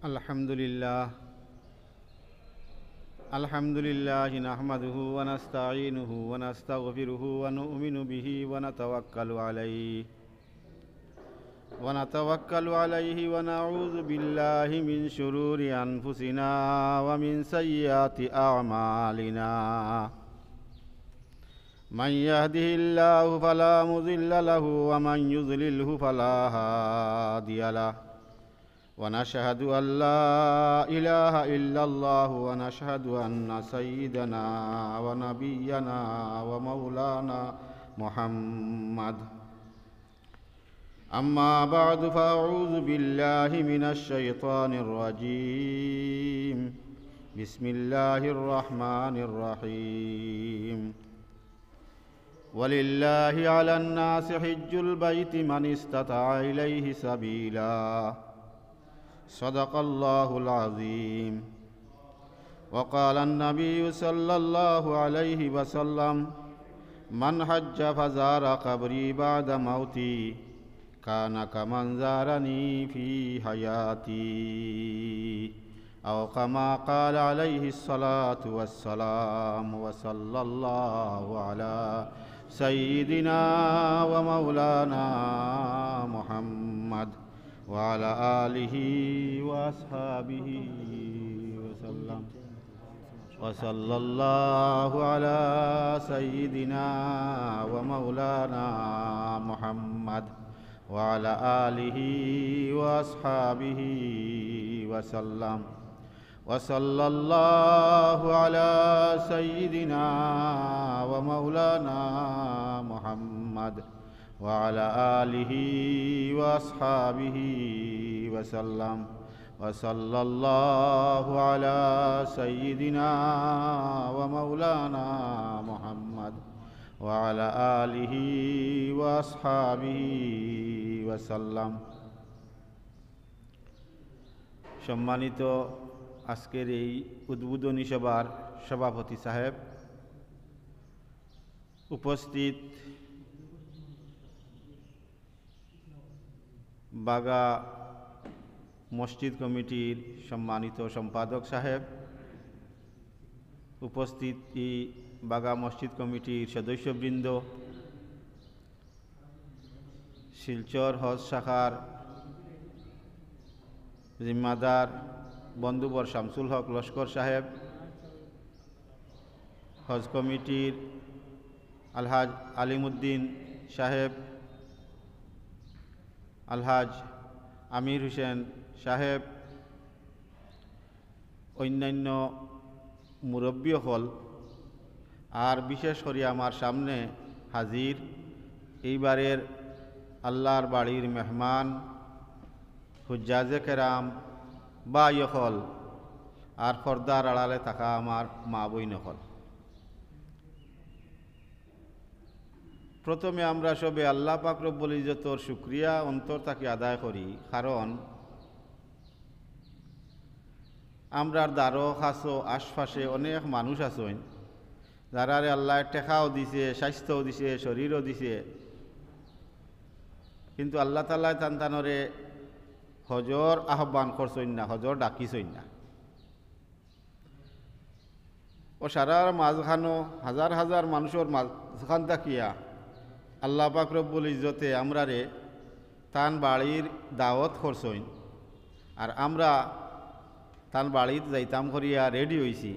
আলহামদুলিল্লাহ নাহমাদুহু ওয়া নাস্তাঈনুহু ওয়া নাস্তাগফিরুহু ওয়া নু'মিনু বিহি ওয়া নাতাওয়াক্কালু আলাইহি ওয়া নাউযু বিল্লাহি মিন শুরুরি আনফুসিনা ওয়া মিন সাইয়্যাতি আ'মালিনা। মান ইয়াহদিহিল্লাহু ফালা মুযিল্লা লাহু ওয়া মান ইউযলিলহু ফালা হাদিয়া লাহু। ونشهد أن لا إله إلا الله ونشهد أن سيدنا ونبينا ومولانا محمد. أما بعد فأعوذ بالله من الشيطان الرجيم. بسم الله الرحمن الرحيم. ولله على الناس حج البيت من استطاع إليه سبيلا. صدق الله العظيم. وقال النبي صلى الله عليه وسلم: من حج فزار قبري بعد موتي كان كمن زارني في حياتي، أو كما قال عليه الصلاة والسلام. وصلى الله على سيدنا ومولانا محمد وعلى آله وأصحابه وسلم. وصلى الله على سيدنا ومولانا محمد وعلى آله وأصحابه وسلم. وصلى الله على سيدنا ومولانا محمد وعلى آله وأصحابه وسلم. وصلى الله على سيدنا ومولانا محمد وعلى آله وأصحابه وسلم. সম্মানিত আজকের এই উদ্বোধনী সভার সভাপতি সাহেব, উপস্থিত বাগা মসজিদ কমিটির সম্মানিত সম্পাদক সাহেব, উপস্থিত বাগা মসজিদ কমিটির সদস্যবৃন্দ, শিলচর হজ শাখার জিম্মাদার বন্ধুবর শামসুল হক লস্কর সাহেব, হজ কমিটির আলহাজ আলিমউদ্দিন সাহেব, আলহাজ আমির হোসেন সাহেব, অন্যান্য মুরব্বী হল, আর বিশেষ করে আমার সামনে হাজির এইবারের আল্লাহর বাড়ির মেহমান হুজ্জাজে কেরাম বা ইহল, আর পর্দার আড়ালে থাকা আমার মা বই নহল। প্রথমে আমরা সবে আল্লাহ পাক রব্বুল ইজ্জতর শুকরিয়া অন্তর থেকে আদায় করি, কারণ আমরার দ্বারো খাসো আশপাশে অনেক মানুষ আছেন যারারে আল্লাহ টেকাও দিছে, স্বাস্থ্যও দিছে, শরীরও দিছে, কিন্তু আল্লাহ তাআলা তানতানরে হজর আহ্বান করছেন না, হজর ডাকিছেন না। ও সারার মাঝখানো হাজার হাজার মানুষের মাঝখান থাকিয়া আল্লাহ পাক রব্বুল ইজ্জতে আমরারে তান বাড়ির দাওয়াত করছেন, আর আমরা তান বাড়িত যাইতাম করিয়া রেডি হইছি।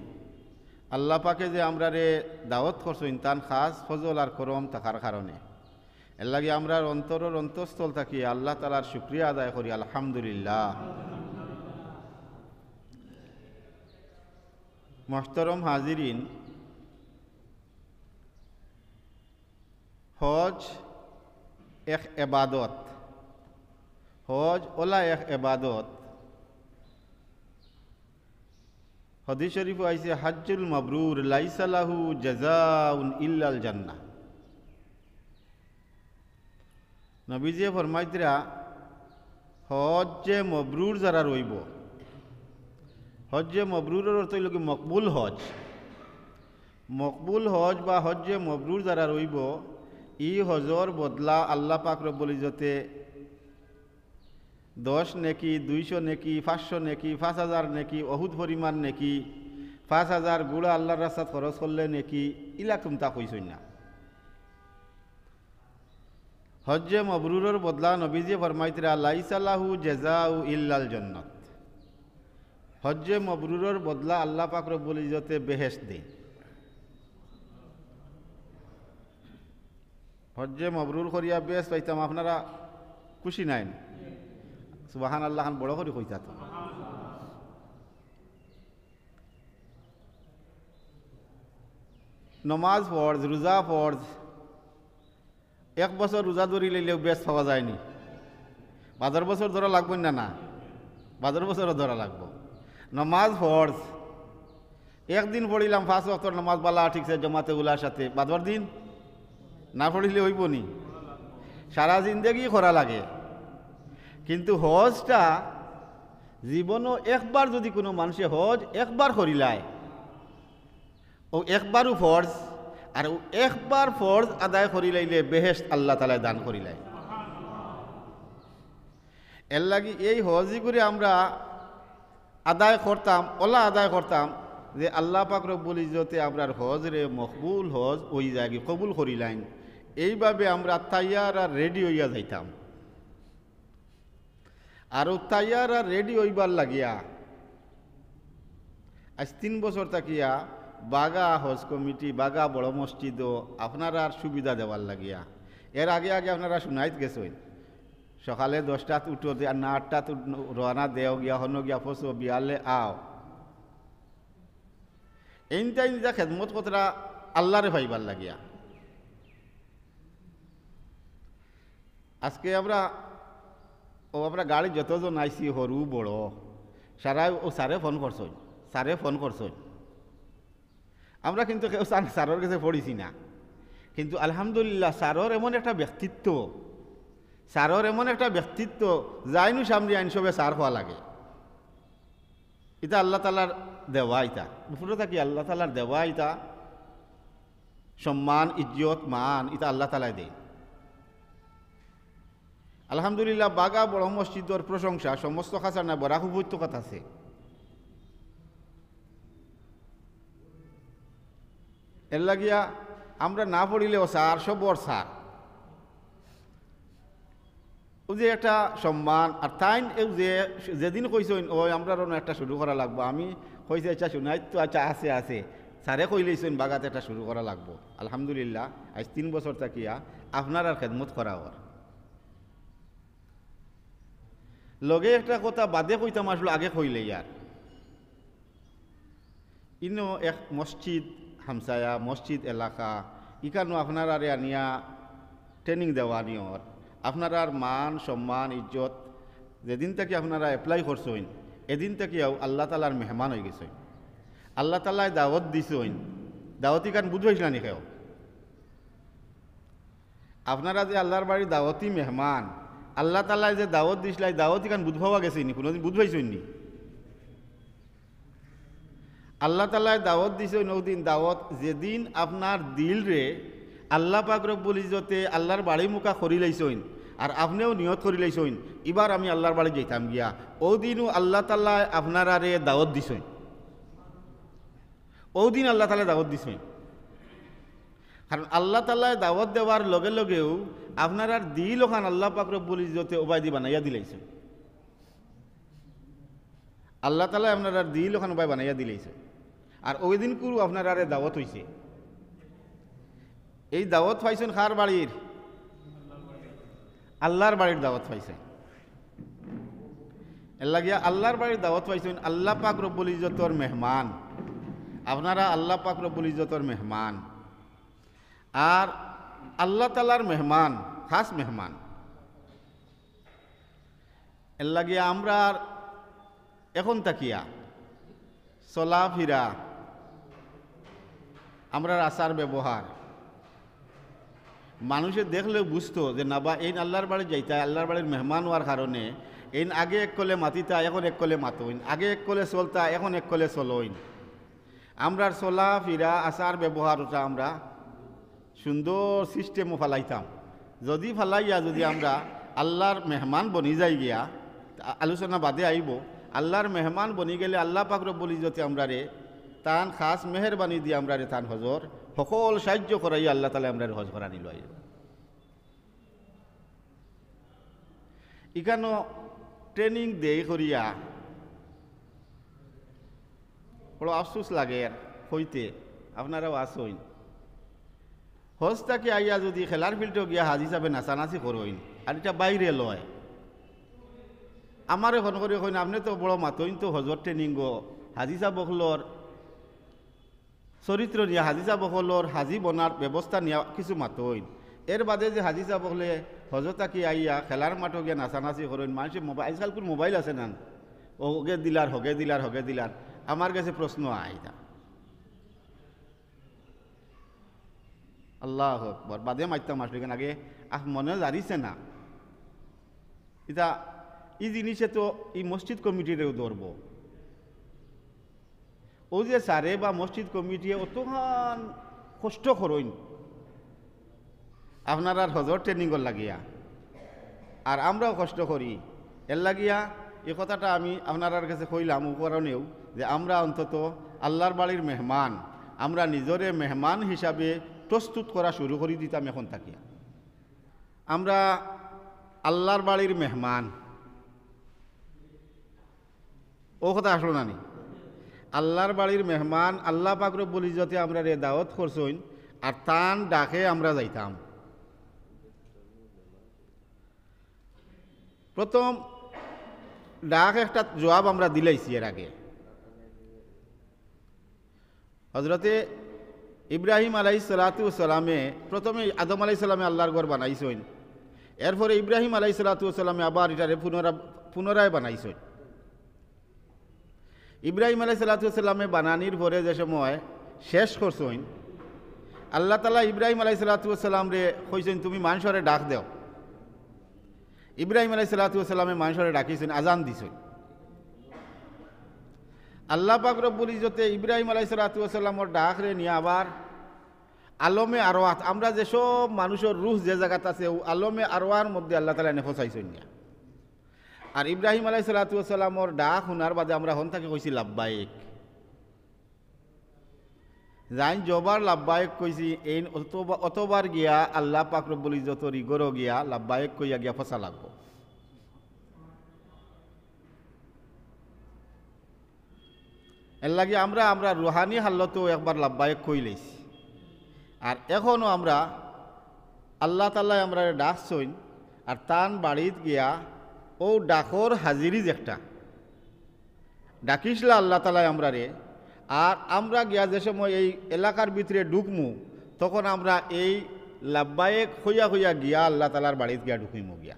আল্লাহ পাকে যে আমরারে দাওয়াত করছেন তান খাস ফজল আর করম থাকার কারণে, এর লাগে আমরা অন্তরের অন্তঃস্থল থাকি আল্লাহ তাআলার শুকরিয়া আদায় করি, আলহামদুলিল্লাহ। মুহতারাম হাজিরিন, হজ এক এবাদত, হজ ওলা এক এবাদত। হাদিস শরীফ আইছে হজ্জুল মাবরুর লাইসা লাহু জাযাউন ইল্লাল জান্নাহ। নবীজি ফরমাইতরা হজ্জে মবরুর যারা রইব, হজ্জে মবরুরের অর্থ হইল কি মকবুল হজ। মকবুল হজ বা হজ্জে মবরুর যারা রইব, ই হজর বদলা আল্লাহ পাক রব্বুল ইজ্জতে 10 নেকি, 200 নেকি, 500 নেকি, 5000 নেকি, অহুদ পরিমাণ নেকি, 5000 গুড়া আল্লাহর রাস্তাত খরচ করলে নেকি, ইলা তুমতা কইছই না। হজ্জে মবরুরের বদলা নবীজি ফরমাইতরা লাইসা লাহু জাযাউ ইল্লাল জান্নাত। হজ্জে মবরুরের বদলা আল্লাহ পাক রব্বুল ইজ্জতে বেহেশত দেয়। হজ্জে মবরুর করিয়া বেশ পাইতাম, আপনারা খুশি নাই? সুবহান আল্লাহ খান বড় করে কইতা তো। নমাজ ফরজ, রোজা ফরজ, 1 বছর রোজা ধরি লইলেও বেশ পাওয়া যায়নি। 12 বছর ধরা লাগবে না? না, 12 বছরও ধরা লাগবো। নমাজ ফরজ, একদিন পড়িলাম 5 ওয়াক্ত নমাজ বালা ঠিকছে জমাতে উলার সাথে, বাদবার দিন না পড়িলে হইব নি? সারা জিন্দেগি করা লাগে। কিন্তু হজটা জীবনও একবার যদি কোনো মানুষে হজ একবার করিলায়, ও একবারও ফরজ, আর ও একবার ফরজ আদায় করিলাইলে বেহেশত আল্লাহ তাআলা দান করিলায়। এর লাগি এই হজই করে আমরা আদায় করতাম, ওলা আদায় করতাম যে আল্লাহ পাক রব্বুল ইজ্জতে আমরার হজ রে মকবুল হজ ওই জায়গায় কবুল করিলাইন। এইভাবে আমরা তাইয়ার আর রেডি হইয়া যাইতাম। আর তাইয়ার আর রেডি হইবার লাগিয়া আজ 3 বছর থাকিয়া বাগা হজ কমিটি, বাগা বড় মসজিদও আপনারা সুবিধা দেওয়ার লাগিয়া, এর আগে আগে আপনারা শুনাইত গেছেন সকালে 10টাত উঠো, আর না 8টাত রওনা দেও গিয়া, হন গিয়া ফসো বিয়ালে আও। এইটাই নিজা খেদমত কতরা আল্লাহরে ভাইবার লাগিয়া। আজকে আমরা গাড়ি যতজন আইসি, সরু বড়, সারাই ও সারে ফোন করছই, সারে ফোন করছই। আমরা কিন্তু কেউ সারর কাছে পড়িছি না, কিন্তু আলহামদুলিল্লাহ সারর এমন একটা ব্যক্তিত্ব, সারর এমন একটা ব্যক্তিত্ব যাইনু সামনে আইন সবে সার হওয়া লাগে। এটা আল্লাহ তালার দেওয়া, ইটা উপরে থাকি আল্লাহ তালার দেওয়া। ইটা সম্মান, ইজ্জত, মান এটা আল্লাহ তালাই দেয়। আলহামদুলিল্লাহ বাগা বড় মসজিদর প্রশংসা সমস্ত খাসার না বরাক উপত্যকাত আছে। এর লাগিয়া আমরা না পড়িলেও সার সবর সার, ও যে একটা সম্মান। আর তাই যেদিন কইছেন ওই আমরা একটা শুরু করা লাগবো, আমি কইছে আচ্ছা শুনাই তো, আচ্ছা আছে আছে সারে কইলেছেন বাগাতে একটা শুরু করা লাগবো। আলহামদুলিল্লাহ আজ 3 বছর থাকিয়া আপনার আর খেদমত করা হওয়ার লগে একটা কথা বাদে কইতাম, আসলে আগে কইলে আর ইনো এক মসজিদ হামসায়া, মসজিদ এলাকা, ইকানো আপনার আরে আনিয়া ট্রেনিং দেওয়া নিয়র, আপনার আর মান সম্মান ইজ্জত যেদিন থেকে আপনারা এপ্লাই করছেন, এদিন থেকেও আল্লাহ তালার মেহমান হয়ে গেছেন। আল্লাহ তালায় দাওয়াত দিছেন, দাওয়াতি কান বুঝ হয়েছিল নি কেউ? আপনারা যে আল্লাহর বাড়ির দাওয়াতি মেহমান, আল্লাহ তালায় যে দাওয়াত দিছিল, দাওয়াতি কান বুঝ পাওয়া গেছে নি? কোনোদিন বুঝ পাইছেন নি? আল্লাহ তালায় দাওয়াত দিছেন ওদিন দাওয়াত যেদিন আপনার দিল রে আল্লাহ পাক রব্বুল ইজ্জতে আল্লাহর বাড়ি মুখা করি লাইছেন, আর আপনিও নিয়ত করি লাইছেন এবার আমি আল্লাহর বাড়ি যাইতাম গিয়া, ওদিনও আল্লাহ তালা আপনার আরে দাওয়াত দিছেন। ওদিন আল্লাহ তালা দাওয়াত দিছেন, কারণ আল্লাহ তালায় দাওয়াত দেওয়ার লগে লগেও আপনার আর দিল ওখান আল্লাহ পাক রব্বুল ইজ্জতে ওবায়দি বানাইয়া দিলাইছেন। আল্লাহ তালা আপনার আর দিল ওখান ওবাই বানাইয়া দিলাইছে। আর ওই দিন কুরু আপনার আরে দাওয়াত হইছে। এই দাওয়াত পাইছেন কার বাড়ির? আল্লাহর বাড়ির দাওয়াত পাইছেন। এর লাগিয়া আল্লাহর বাড়ির দাওয়াত পাইছেন, আল্লাহ পাক রব্বুল ইজ্জতর মেহমান। আপনারা আল্লাহ পাক রব্বুল ইজ্জতর মেহমান, আর আল্লাহ তালার মেহমান, খাস মেহমান। এর লাগিয়া আমরা এখন তাকিয়া চলাফেরা, আমরা আচার ব্যবহার মানুষে দেখলেও বুঝতো যে না বা এই আল্লাহর বাড়ি যাইতা, আল্লাহর বাড়ির মেহমান হওয়ার কারণে এই আগে এক কলে মাতিতা এখন এক কলে মাতইন, আগে এক কলে চলতা এখন এক কলে চলইন। আমরা চলাফেরা আচার ব্যবহারটা আমরা সুন্দর সিস্টেমও ফালাইতাম। যদি ফালাইয়া যদি আমরা আল্লাহর মেহমান বনি যাই গিয়া, আলোচনা বাদে আইব। আল্লাহর মেহমান বনি গেলে আল্লাহ পাক রব্বুল ইজ্জতে আমরা রে তান খাস মেহরবানি দিয়ে আমরা রে তান হজর সকল সাহায্য করাই আল্লাহ তালা আমরা হজ করা নিল। ইখানো ট্রেনিং দেই করিয়া বড় আফসোস লাগে হইতে আপনারাও আসইন। হজটাকে আইয়া যদি খেলার ফিল্ডে গিয়া হাজ হিসাবে নাচানাচি করইন আর এটা বাইরে লয়, আমার এখন করে কইন আপনি তো বড় মাতইন তো হজর ট্রেনিং গো হাজিসা বকলর চরিত্র নিয়ে হাজিসা বকলর হাজি বনার ব্যবস্থা নিয়ে কিছু মাতইন। এর বাদে যে হাজিসা বকলে হজরতাকে আইয়া খেলার মাঠে গিয়া নাচানাচি করইন, মানুষের মোবাইল আজকাল কোন মোবাইল আছে না, ওগে দিলার হগে দিলার হগে দিলার। আমার কাছে প্রশ্ন আইতা আল্লাহ আকবার বাদে মাইতাম আসলে কেন আগে মনে জারিছে না। এটা এই জিনিসে তো এই মসজিদ কমিটিরেও ধরব। ও যে সারে বা মসজিদ কমিটি অতখান কষ্ট করইন আপনার আর হজর ট্রেনিংর লাগিয়া, আর আমরাও কষ্ট করি এর লাগিয়া। এই কথাটা আমি আপনার কাছে কইলাম ও কারণেও যে আমরা অন্তত আল্লাহর বাড়ির মেহমান, আমরা নিজরে মেহমান হিসাবে প্রস্তুত করা শুরু করে দিতাম এখন থাকিয়া। আমরা আল্লাহর বাড়ির মেহমান, ও কথা আসলো না নি? আল্লাহর বাড়ির মেহমান আল্লাহ পাক রব্বুল ইজ্জতে আমরা রে দাওয়াত করছইন আর তান ডাকে আমরা যাইতাম। প্রথম ডাক একটা জবাব আমরা দিলাইছি এর আগে। হজরতে ইব্রাহিম আলাইহিসসালামে প্রথমে আদম আলাইহিসসালামে আল্লাহর ঘর বানাইছেন, এরপরে ইব্রাহিম আলাইহিসসালামে আবার এটারে পুনরায় বানাইছেন। ইব্রাহিম আলাইহিসসালামে বানানির পরে যে সময় শেষ করছেন, আল্লাহ তাআলা ইব্রাহিম আলাইহিসসালাম রে কইছেন তুমি মানুষরে ডাক দেও। ইব্রাহিম আলাইহিসসালামে মানুষরে ডাকিছেন, আজান দিছেন। আল্লাহ পাক রব্বুল ইজ্জতে ইব্রাহিম আলাইহিসসালামর ডাক রে নিয়ে আবার আলমে আরওয়াত, আমরা যেসব মানুষের রুহ যে জায়গাতে আছে আলমে আরওয়ার মধ্যে আল্লাহ তাআলা এনে ফসাইছেন না। আর ইব্রাহিম আলাইহিসসালামর ডাক শোনার বাদে আমরা হন তাকে কইছি লাব্বাইক। যাই জবার লাব্বাইক কইছি এই অতবার গিয়া আল্লাহ পাক রব্বুল ইজ্জতর ইগরও গিয়া লাব্বাইক কইয়া গিয়া ফসা লাগবো। এর লাগে আমরা রুহানি হাল্লতেও একবার লাব্বাইক কই লইছি। আর এখনও আমরা আল্লাহ তাআলা আমরা ডাকছইন আর তান বাড়িত গিয়া ও ডাকর হাজিরি একটা ডাকিসলা আল্লাহ তাআলা আমরা রে। আর আমরা গিয়া যে সময় এই এলাকার ভিতরে ঢুকমু তখন আমরা এই লাব্বাইক হইয়া হইয়া গিয়া আল্লাহ তাআলার বাড়িত গিয়া ঢুকিমু গিয়া।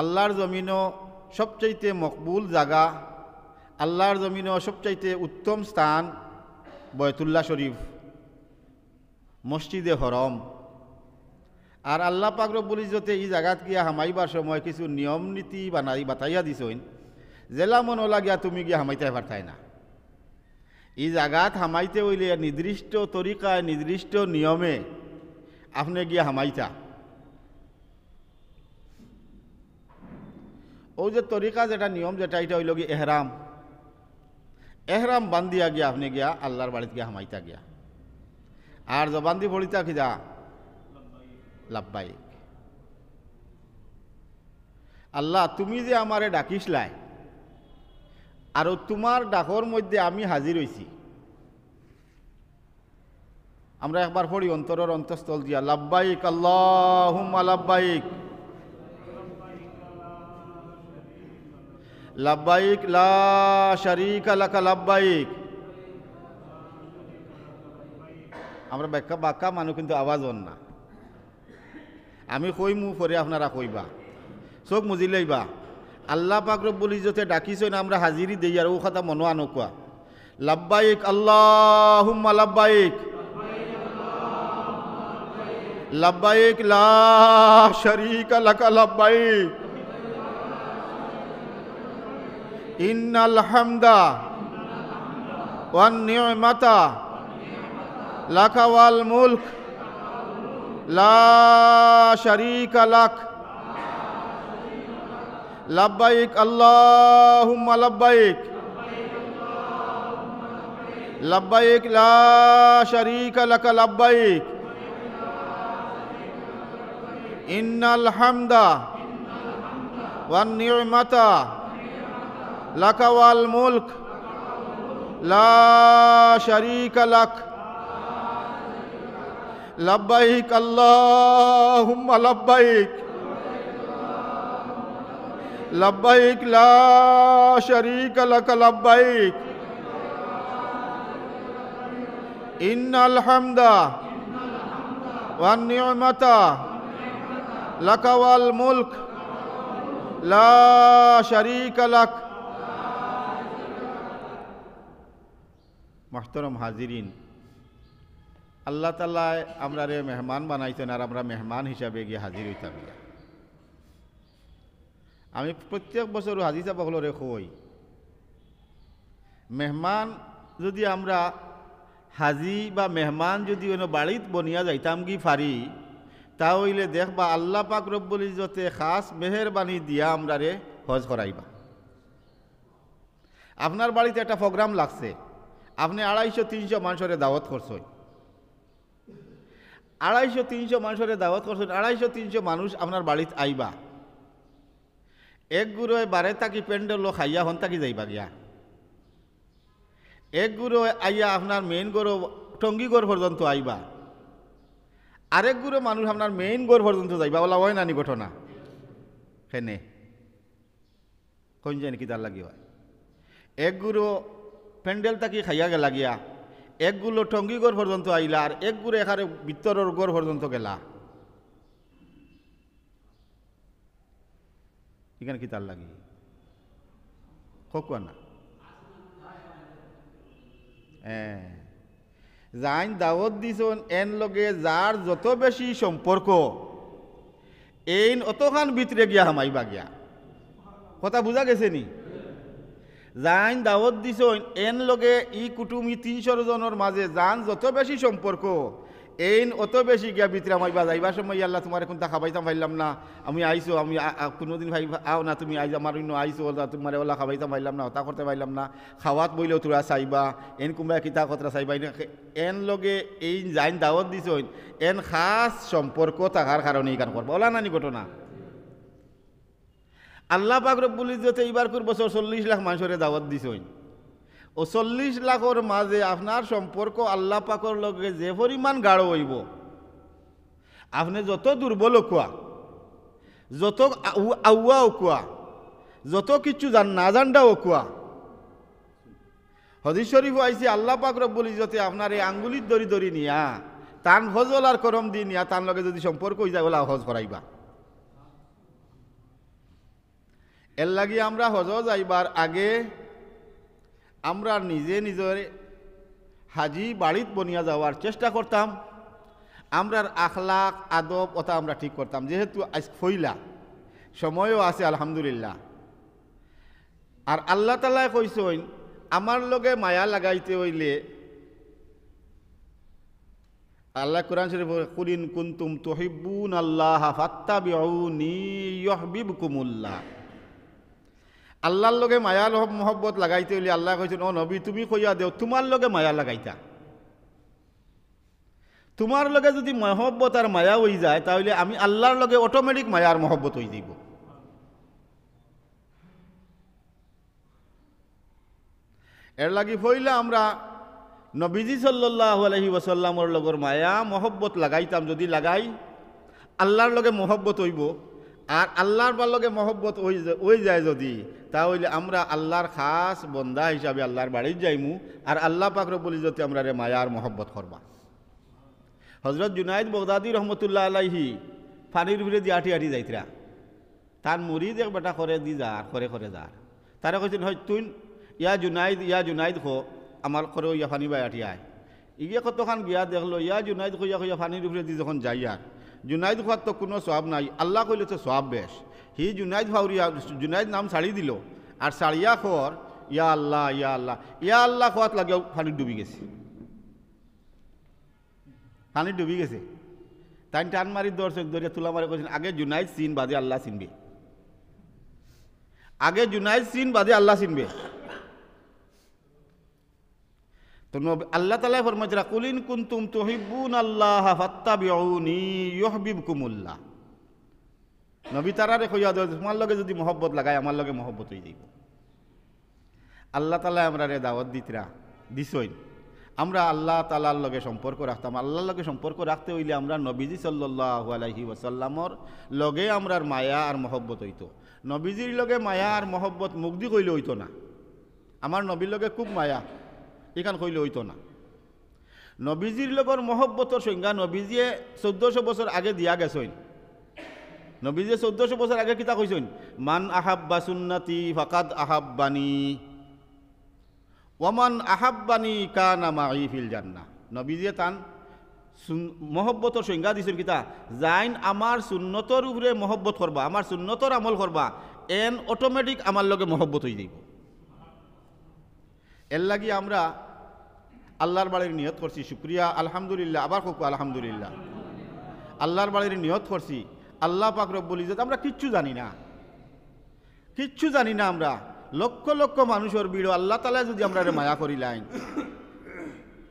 আল্লাহর জমিনও সবচাইতে মকবুল জায়গা, আল্লাহর জমিনও সবচাইতে উত্তম স্থান বয়তুল্লাহ শরীফ, মসজিদে হরম। আর আল্লাহ পাক রব্বুল ইজ্জতে এই জায়গাত গিয়া হামাইবার সময় কিছু নিয়ম নীতি বাতাইয়া দিছেন, জেলা মন লাগিয়া তুমি গিয়া হামাইতে পারতাই না। এই জায়গাত হামাইতে হইলে নির্দিষ্ট তরিকায় নির্দিষ্ট নিয়মে আপনি গিয়া হামাইতা। ও যে তরিকা যেটা নিয়ম যেটা এটা হইল গিয়ে এহরাম, এহরাম বান্ধিয়া গিয়া আপনি গিয়া আল্লাহর বাড়িতে গিয়া হামাইতা গিয়া। আর জবান দি বলিতা খিদা লাব্বাইক। আল্লাহ তুমি যে আমারে ডাকিসলাই আর তোমার ডাকর মধ্যে আমি হাজির হইছি। আমরা একবার পড়ি অন্তরের অন্তঃস্থল দিয়া লাব্বাইক আল্লাহুম্মা লাব্বাইক লাব্বাইক লা শারীকা লাকা লাব্বাইক। আমরা বাক্কা মানুষ কিন্তু আওয়াজ হন না। আমি কইমু পরে আপনারা কইবা, চোখ মুজি লইবা। আল্লাহ পাক রব্বুল ইজ্জতে ডাকিছেন আমরা হাজিরি দেই আর ও কথা মনো আনকুয়া লাব্বাইক আল্লাহুম্মা লাব্বাইক লাব্বাইক লা শারীকা লাকা লাব্বাইক ইন্নাল হামদা ওয়ান নি'মাতা লাকা ওয়াল মুলক লা শারীকা লাক লাব্বাইক আল্লাহুম্মা লাব্বাইক লাব্বাইক লা শারীকা লাক লাব্বাইক ইন্নাল হামদা ওয়ান নি'মাতা লাকা ওয়াল মুলক লা শারীকা লাক লাব্বাইক আল্লাহুম্মা লাব্বাইক লাব্বাইক লা শারীকা লাক লাব্বাইক ইন্নাল হামদা ওয়ান নি'মাতা লাকা ওয়াল মুলক লা শারীকা লাক। মুহতারাম হাজিরিন, আল্লাহ তাআলা আমরারে মেহমান বানাইছেন আর আমরা মেহমান হিসাবে গিয়ে হাজির হইতাম। আমি প্রত্যেক বছর হাজি সাহেব হলরে কই, মেহমান যদি আমরা হাজি বা মেহমান যদি অন্য বাড়িত বনিয়া যাইতাম কি ফারি, তাহলে দেখবা আল্লাহ পাক রব্বুল ইজ্জতে খাস মেহেরবানি দিয়া আমরারে হজ করাইবা। আপনার বাড়িতে একটা প্রোগ্রাম লাগছে, আপনি 250-300 মানুষের দাওয়াত করছেন, 250-300 মানুষের দাওয়াত করছেন, 250-300 মানুষ আপনার বাড়িতে আইবা। এক গুরুয়ে বারে তাকি প্যান্ডেল খাইয়া হন তাকি যাইবা গিয়া, এক গুরু আইয়া আপনার মেইন গরু টঙ্গিগড় পর্যন্ত আইবা, আরেক গুরু মানুষ আপনার মেইন গড় পর্যন্ত যাইবা। বলা হয় নানি ঘটনা হেনে কোন জানি কি তার লাগি হয়। এক গুরু প্যান্ডেল তাকি খাইয়া গেলা গিয়া, একগুলো টঙ্গিগড় পর্যন্ত আইলা, আর এক গুরু এখানে ভিতরের গড় পর্যন্ত গেলা। এখানে কি তার লাগি খোকা না? যাইন দাওয়াত দিছন এন লগে যার যত বেশি সম্পর্ক এইন অতখান ভিতরে গিয়া হামাইবা গিয়া। কথা বুঝা গেছে নি? যাইন দাওয়াত দিছন এন লগে ই কুটুমি 300 জনের মাঝে যান যত বেশি সম্পর্ক এইন অত বেশি গিয়া ভিতরে হামাইবা। যাইবার সময় আল্লাহ তোমার এখন দেখা পাইতাম পাইলাম না, আমি আইসো, আমি কোনোদিন ভাই আও না, তুমি আইজ আমার অন্য আইসো, তোমার ওলা খাবাইতাম পাইলাম না, হতা করতে পাইলাম না, খাওয়াত বইলেও তোরা চাইবা, এন কুম্বা কিতা কথা চাইবা। এন লগে এই যাইন দাওয়াত দিছ এন খাস সম্পর্ক থাকার কারণে এই গান করবো। ওলা নানি ঘটনা। আল্লাহ পাক রব্বুল ইজ্জতে এইবার বছর 40 লাখ মানুষের দাওয়াত দিছ, ও 40 লাখের মাঝে আপনার সম্পর্ক আল্লাহ পাকর লগে যে পরিমাণ গাঢ় হইব, আপনি যত দুর্বল কোয়া, যত আউয়াও কোয়া, যত কিছু না জানটাও কোয়া। হাদিস শরীফ আইছে আল্লাহ পাক রব্বুল ইজ্জতে আপনার এই আঙ্গুলির দড়ি দড়ি নিয়া তান হজল আর করম দি নিয়া তার লগে যদি সম্পর্ক হয়ে যায় ওলা হজ করাইবা। এর লাগি আমরা হজ যাইবার আগে আমরা নিজে নিজের হাজি বাড়িত বনিয়া যাওয়ার চেষ্টা করতাম। আমরার আখলাক আদব ওটা আমরা ঠিক করতাম। যেহেতু আজ ফইলা সময়ও আছে আলহামদুলিল্লাহ, আর আল্লাহ তাআলা কইছেন আমার লগে মায়া লাগাইতে হইলে, আল্লাহ কোরআন শরীফে কুল ইন কুনতুম তুহিব্বুনাল্লাহ ফাত্তাবিউনি ইউহিব্বুকুমুল্লাহ। আল্লাহর লগে মায়া মহব্বত লাগাইতে হইলে আল্লাহ কইছেন ও নবী তুমি কইয়া দেও তোমার লগে মায়া লাগাইতা। তোমার লগে যদি মহব্বত আর মায়া হয়ে যায় তাহলে আমি আল্লাহর লগে অটোমেটিক মায়া আর মহব্বত হয়ে যাইব। এর লাগি ফইলা আমরা নবীজি সাল্লাল্লাহু আলাইহি ওয়াসাল্লামর লগর মায়া মহব্বত লাগাইতাম। যদি লাগাই আল্লাহর লগে মহব্বত হইব, আর আল্লাহর লগে মহব্বত হয়ে যায় যদি, তাহলে আমরা আল্লাহর খাস বন্দা হিসাবে আল্লাহর বাড়ির যাইমু, আর আল্লাহ পাক রব্বুল ইজ্জতে আমরা রে মায়ার মহব্বত করবা। হজরত জুনাইদ বগদাদি রহমতুল্লাহ আলাইহি ফানির ভিতরে দিয়ে আটি আটি যাইতরা, তার মুরিদ এক বেটা করে দি যার করে করে যার, তারা কইছেন হয় তুই ইয়া জুনাইদ খো আমার করে ইয়া ফানি বাই আটি আয়। ইয়ে কতখান গিয়া দেখলো ইয়া জুনাইদ কইয়া কইয়া ফানির উপরে দি যখন যাই, আর জুনাইদ খোয়ার তো কোনো সওয়াব নাই, আল্লাহ কইলে তো সওয়াব বেশ। হি জুনাইদ ফাউরিয়া জুনাইদ নাম ছাড়ি দিল, আর ছাড়িয়া খর ইয়া আল্লাহ ইয়া আল্লাহ ইয়া আল্লাহ খোয়াত লাগিয়া ফানি ডুবি গেছে, পানি ডুবি গেছে। তাই টান মারি দর্শক ধরিয়া তুলা মারি কইছেন আগে জুনাইদ সিন বাদে আল্লাহ চিনবে, আগে জুনাইদ সিন বাদে আল্লাহ চিনবে। তো আল্লাহ তাআলা ফরমাইছে কুলিন কুনতুম তুহিব্বুনাল্লাহ ফাত্তাবিউনি ইউহিব্বুকুমুল্লাহ। নবী তারারে কইয়া দাও তোমার লগে যদি মহব্বত লাগায় আমার লগে মহব্বত হয়ে যাইব। আল্লাহ তাআলা আমরা রে দাওয়াত দিছইন আমরা আল্লাহ তাআলার লগে সম্পর্ক রাখতাম। আল্লাহর লগে সম্পর্ক রাখতে হইলে আমরা নবীজি সাল্লাল্লাহু আলাইহি ওয়াসাল্লামর লগে আমরার মায়া আর মহব্বত হইতো। নবীজির লগে মায়া আর মহব্বত মুগ্ধি কইলে হইতো না। আমার নবীর লগে খুব মায়া এখান কইলে হইতো না। নবীজির লগর মহব্বতর সংজ্ঞা নবীজিয়ে 1400 বছর আগে দিয়া গেছইন। নবীজি 1400 বছর আগে কিতা কইছেন, মান আহাব্বা সুন্নতি ফাকাদ আহাব্বানি ওয়ামান আহাব্বানি কানা মাই ফিল জান্নাহ। নবীজি তান মহব্বতর সংজ্ঞা দিছেন কিতা, যাইন আমার সুন্নতর উপরে মহব্বত করবা, আমার সুন্নতর আমল করবা, এন অটোমেটিক আমার লগে মহব্বত হয়ে যাইব। এর লাগি আমরা আল্লাহর বাড়ির নিয়ত করছি, শুক্রিয়া আলহামদুলিল্লাহ, আবার কোক আলহামদুলিল্লাহ। আল্লাহর বাড়ির নিয়ত করছি, আল্লাহ পাক রব্বুল ইজ্জত আমরা কিচ্ছু জানি না, কিচ্ছু জানি না। আমরা লক্ষ লক্ষ মানুষের ভিড় আল্লাহ তাআলা যদি আমরা মায়া করি লাইন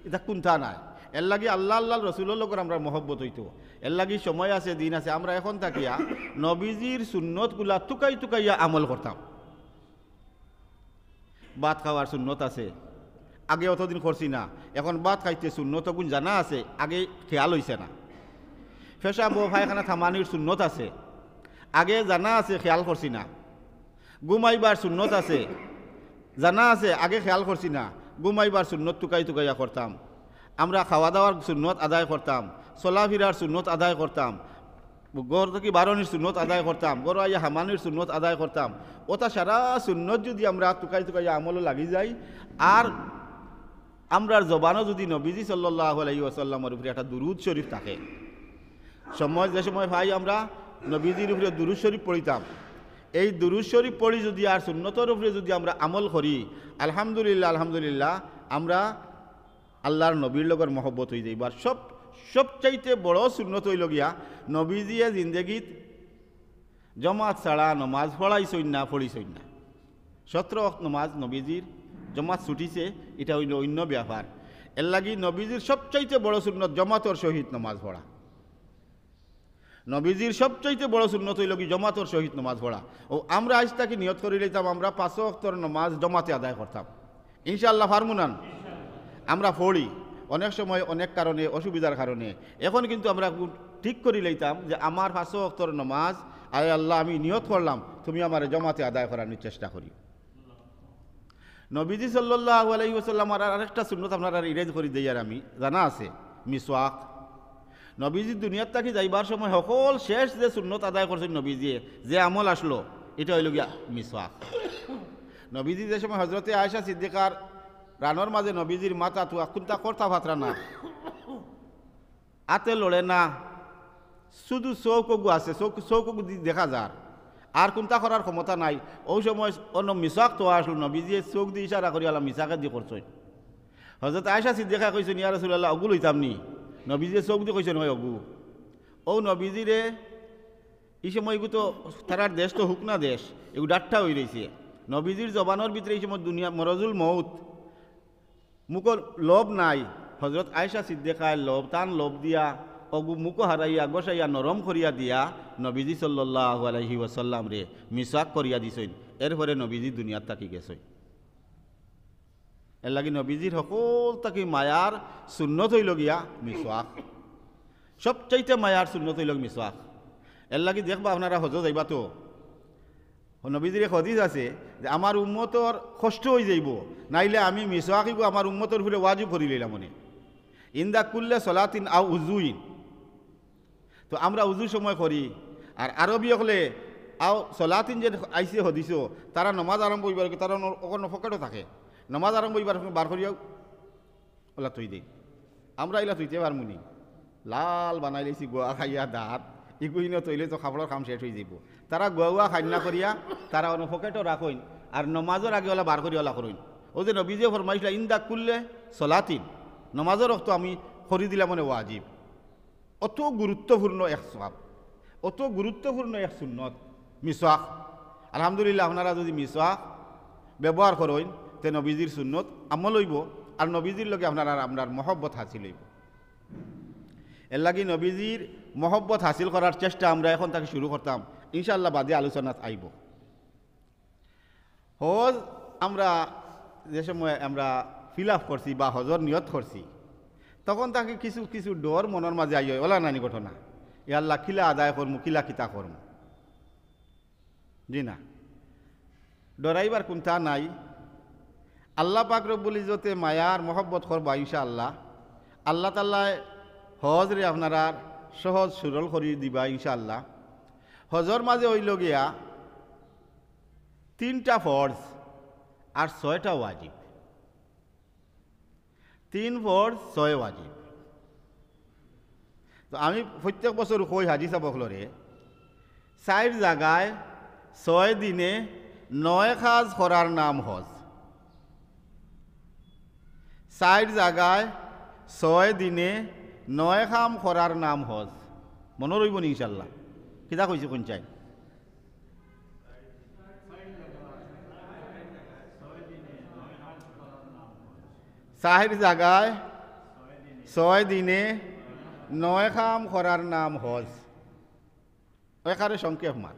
এটা কোনটা নাই। এর লাগি আল্লাহ আল্লাহ রসুলের লোকের আমরা মহব্বত হইতো। এর লাগি সময় আছে, দিন আছে, আমরা এখন থাকিয়া নবীজির সুন্নতগুলা টুকাই টুকাইয়া আমল করতাম। ভাত খাওয়ার সুন্নত আছে, আগে অতদিন করছি না, এখন ভাত খাইতে সুন্নত গুণ জানা আছে, আগে খেয়াল হইছে না। পেশাব পায়খানা থামানির সুন্নত আছে, আগে জানা আছে, খেয়াল করছি না। ঘুমাইবার সুন্নত আছে, জানা আছে, আগে খেয়াল করছি না। ঘুমাইবার সুন্নত টুকাই টুকাইয়া করতাম। আমরা খাওয়া দাওয়ার সুন্নত আদায় করতাম, চলাফিরার সুন্নত আদায় করতাম, গড় থেকে বারণের সুন্নত আদায় করতাম, গড় আইয়া হামানির সুন্নত আদায় করতাম। ওটা সারা সুন্নত যদি আমরা টুকাই টুকাইয়া আমলে লাগি যাই, আর আমরার জবানও যদি নবীজি সাল্লাল্লাহু আলাইহি ওয়াসাল্লামের উপরে একটা দুরুদ শরীফ থাকে, সময় যে সময় ভাই আমরা নবীজির উপরে দুরুদ শরীফ পড়িতাম, এই দুরুদ শরীফ পড়ি যদি আর সুন্নতের উপরে যদি আমরা আমল করি, আলহামদুলিল্লাহ আলহামদুলিল্লাহ আমরা আল্লাহর নবীর লগর মহব্বত হয়ে যাইব। আর সবচাইতে বড় সুন্নত হইল গিয়া নবীজিয়ে জিন্দগিত জমাত ছাড়া নমাজ পড়াইছই না, পড়িছই না। 17 ওয়াক্ত নমাজ নবীজির জমাত ছুটিছে, এটা হইল অন্য ব্যাপার। এর লাগি নবীজির সবচাইতে বড় সুন্নত জমাতর সহিত নমাজ পড়া। নবীজির সবচাইতে বড় সুন্নত হইল কি জমাতর সহিত নমাজ পড়া। ও আমরা আজ তাকে নিয়ত করে লইতাম আমরা 5 ওয়াক্তর নমাজ জমাতে আদায় করতাম, ইনশাআল্লাহ ফারমুনান আমরা পড়ি। অনেক সময় অনেক কারণে, অসুবিধার কারণে এখন কিন্তু আমরা ঠিক করে লইতাম যে আমার 5 ওয়াক্তর নমাজ আয় আল্লাহ আমি নিয়ত করলাম, তুমি আমার জমাতে আদায় করার চেষ্টা করি। নবীজি সাল্লাল্লাহু আলাইহি ওয়াসাল্লাম আর আরেকটা সুন্নত আপনারা ইরেজ করে দেই, আর আমি জানা আছে মিসওয়াক। নবীজি দুনিয়ার থাকি যাইবার সময় সকল শেষ যে সুন্নত আদায় করছেন নবীজি, যে আমল আসলো, এটা হইল গিয়া মিসওয়াক। নবীজি যে সময় হজরতে আয়েশা সিদ্দিকার রানোর মাঝে নবীজির মাথা তো কোনটা করতা ফাতরা না, আতে লড়ে না, শুধু চৌকগু আছে, চৌকগু দেখা যার, আর কোনটা করার ক্ষমতা নাই। ওই সময় অন্য মিসাক তো আসলো, নবীজি চোখ দিয়ে ইশারা করি আল্লাহ মিসাকে দিয়ে করছেন। হজরত আয়েশা সিদ্দিকা কইছেন ইয়া রাসূলুল্লাহ অগু লইতাম নি, নবীজি চোখ দিয়ে কইছেন হয় অগু। ও নবীজিরে এই সময় তো তারার দেশ তো হুকনা দেশ, এগুলো ডাট্টা হয়ে রয়েছে। নবীজির জবানোর ভিতরে এই সময় দুনিয়া মরজুল মৌত, মুখর লোভ নাই। হজরত আয়েশা সিদ্দিকায় লোভ টান লোভ দিয়া অগু মুখ হারাইয়া গসাইয়া নরম করিয়া দিয়া নবীজি সাল্লাল্লাহু আলাইহি ওয়াসাল্লাম রে মিসাক করিয়া দিছেন। এরপরে নবীজি দুনিয়ার থাকি গেছেন। এর লাগি নবীজির সকল থাকি মায়ার সুন্নত হইল গিয়া মিসওয়াক, সবচাইতে মায়ার সুন্নত হইল মিসওয়াক। এর লাগি দেখবা আপনারা হজ যাইবা তো নবীজির এক হাদিস আছে যে আমার উম্মতর কষ্ট হয়ে যাইব, নাইলে আমি মিসওয়াকিগো আমার উম্মতর উপরে ওয়াজিব করি লইলাম মনে ইন্দা কুল্লে সলাতিন আও উজুইন। তো আমরা উজুর সময় করি, আর আরবি হলে আও সলাতিন যে আইসে হদিস তারা নমাজ আরম্ভ হইবার, তারা ওখানে ফকেটও থাকে, নমাজ আরম্ভ হইবার বার করিয়াও ওলা থই দেই। আমরা এলা থইতে পারমুনি, লাল বানাই লাইছি গোয়া খাইয়া দাঁত ইগুইন তৈলে তো খাবারের কাম শেষ হয়ে যাব। তারা গোয়া খান্না করিয়া তারা অন্য ফকেটও রাখইন, আর নমাজের আগে ওলা বার করিয়া ওলা করইন। ও যে নবীজিও ফরমাইছিল ইন্দা কুল্লে সলাতিন, নমাজের রক্ত আমি খরি দিলাম মানে ওয়াজিব। অত গুরুত্বপূর্ণ এক সওয়াব, অত গুরুত্বপূর্ণ এক সুন্নত মিসওয়াক। আলহামদুলিল্লাহ আপনারা যদি মিসওয়াক ব্যবহার করেন তে নবীজির সুন্নত আমল হইব, আর নবীজির লগে আপনারা আপনার মহব্বত হাসিল হইব। এর লাগি নবীজির মহব্বত হাসিল করার চেষ্টা আমরা এখন তাকে শুরু করতাম, ইনশাআল্লাহ বাদে আলোচনাত আইব। হজ আমরা যে সময় আমরা ফিল আপ করছি বা হজর নিয়ত করছি, তখন তাকে কিছু কিছু ডর মনের মাঝে আই ওলা নানি ঘটনা, আল্লাহ কিলা আদায় করমু, কিলা কিতা করমু। জি না, ডরাইবার কোনটা নাই। আল্লাহ পাক রব্বুল ইজ্জতে মায়ার মহব্বত করবা ইনশাআল্লাহ। আল্লাহ তাআলা হজ রে আপনারা সহজ সুরল করি দিবা ইনশাআল্লাহ। হজর মাঝে হইল গিয়া 3টা ফরজ আর 6টা ওয়াজিব। 3 ফরজ 6 ওয়াজিব। তো আমি প্রত্যেক বছর কই হাজি সাবকলরে 4 জায়গায় 6 দিনে 9 কাজ করার নাম হজ। 4 জায়গায় 6 দিনে 9 কাম করার নাম হজ। মনে রইব নি ইনশাল্লাহ? কিতা কইছে কোন চাই? 4 জায়গায় 6 দিনে 9 কাম করার নাম হজ। এখানে সংক্ষেপ মাত।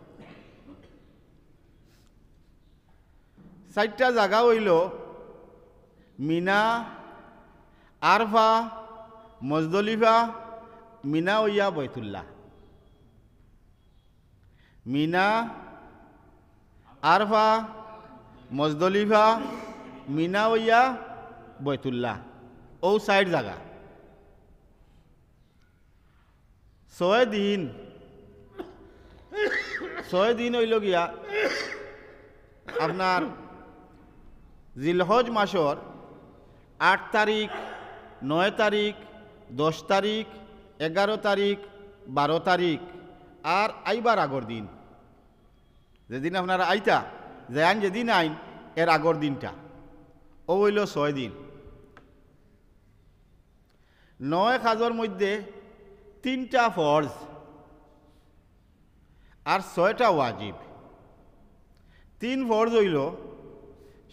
4টা জায়গা হইল মিনা, আরফা, মজদলিফা। মিনা হইয়া বৈতুল্লাহ, মিনা, আরফা, মজদলিফা, মিনা হইয়া বৈতুল্লাহ। ও 4 জায়গা 6 দিন। 6 দিন হইল গিয়া আপনার জিলহজ মাসর 8 তারিখ, 9 তারিখ, 10 তারিখ, 11 তারিখ, 12 তারিখ আর আইবার আগর দিন। যেদিন আপনারা আইতা যান, যেদিন আইন এর আগর দিনটা, ও হইল 6 দিন। 9 কাজের মধ্যে 3টা ফরজ আর 6টা ওয়াজিব। 3 ফরজ হইল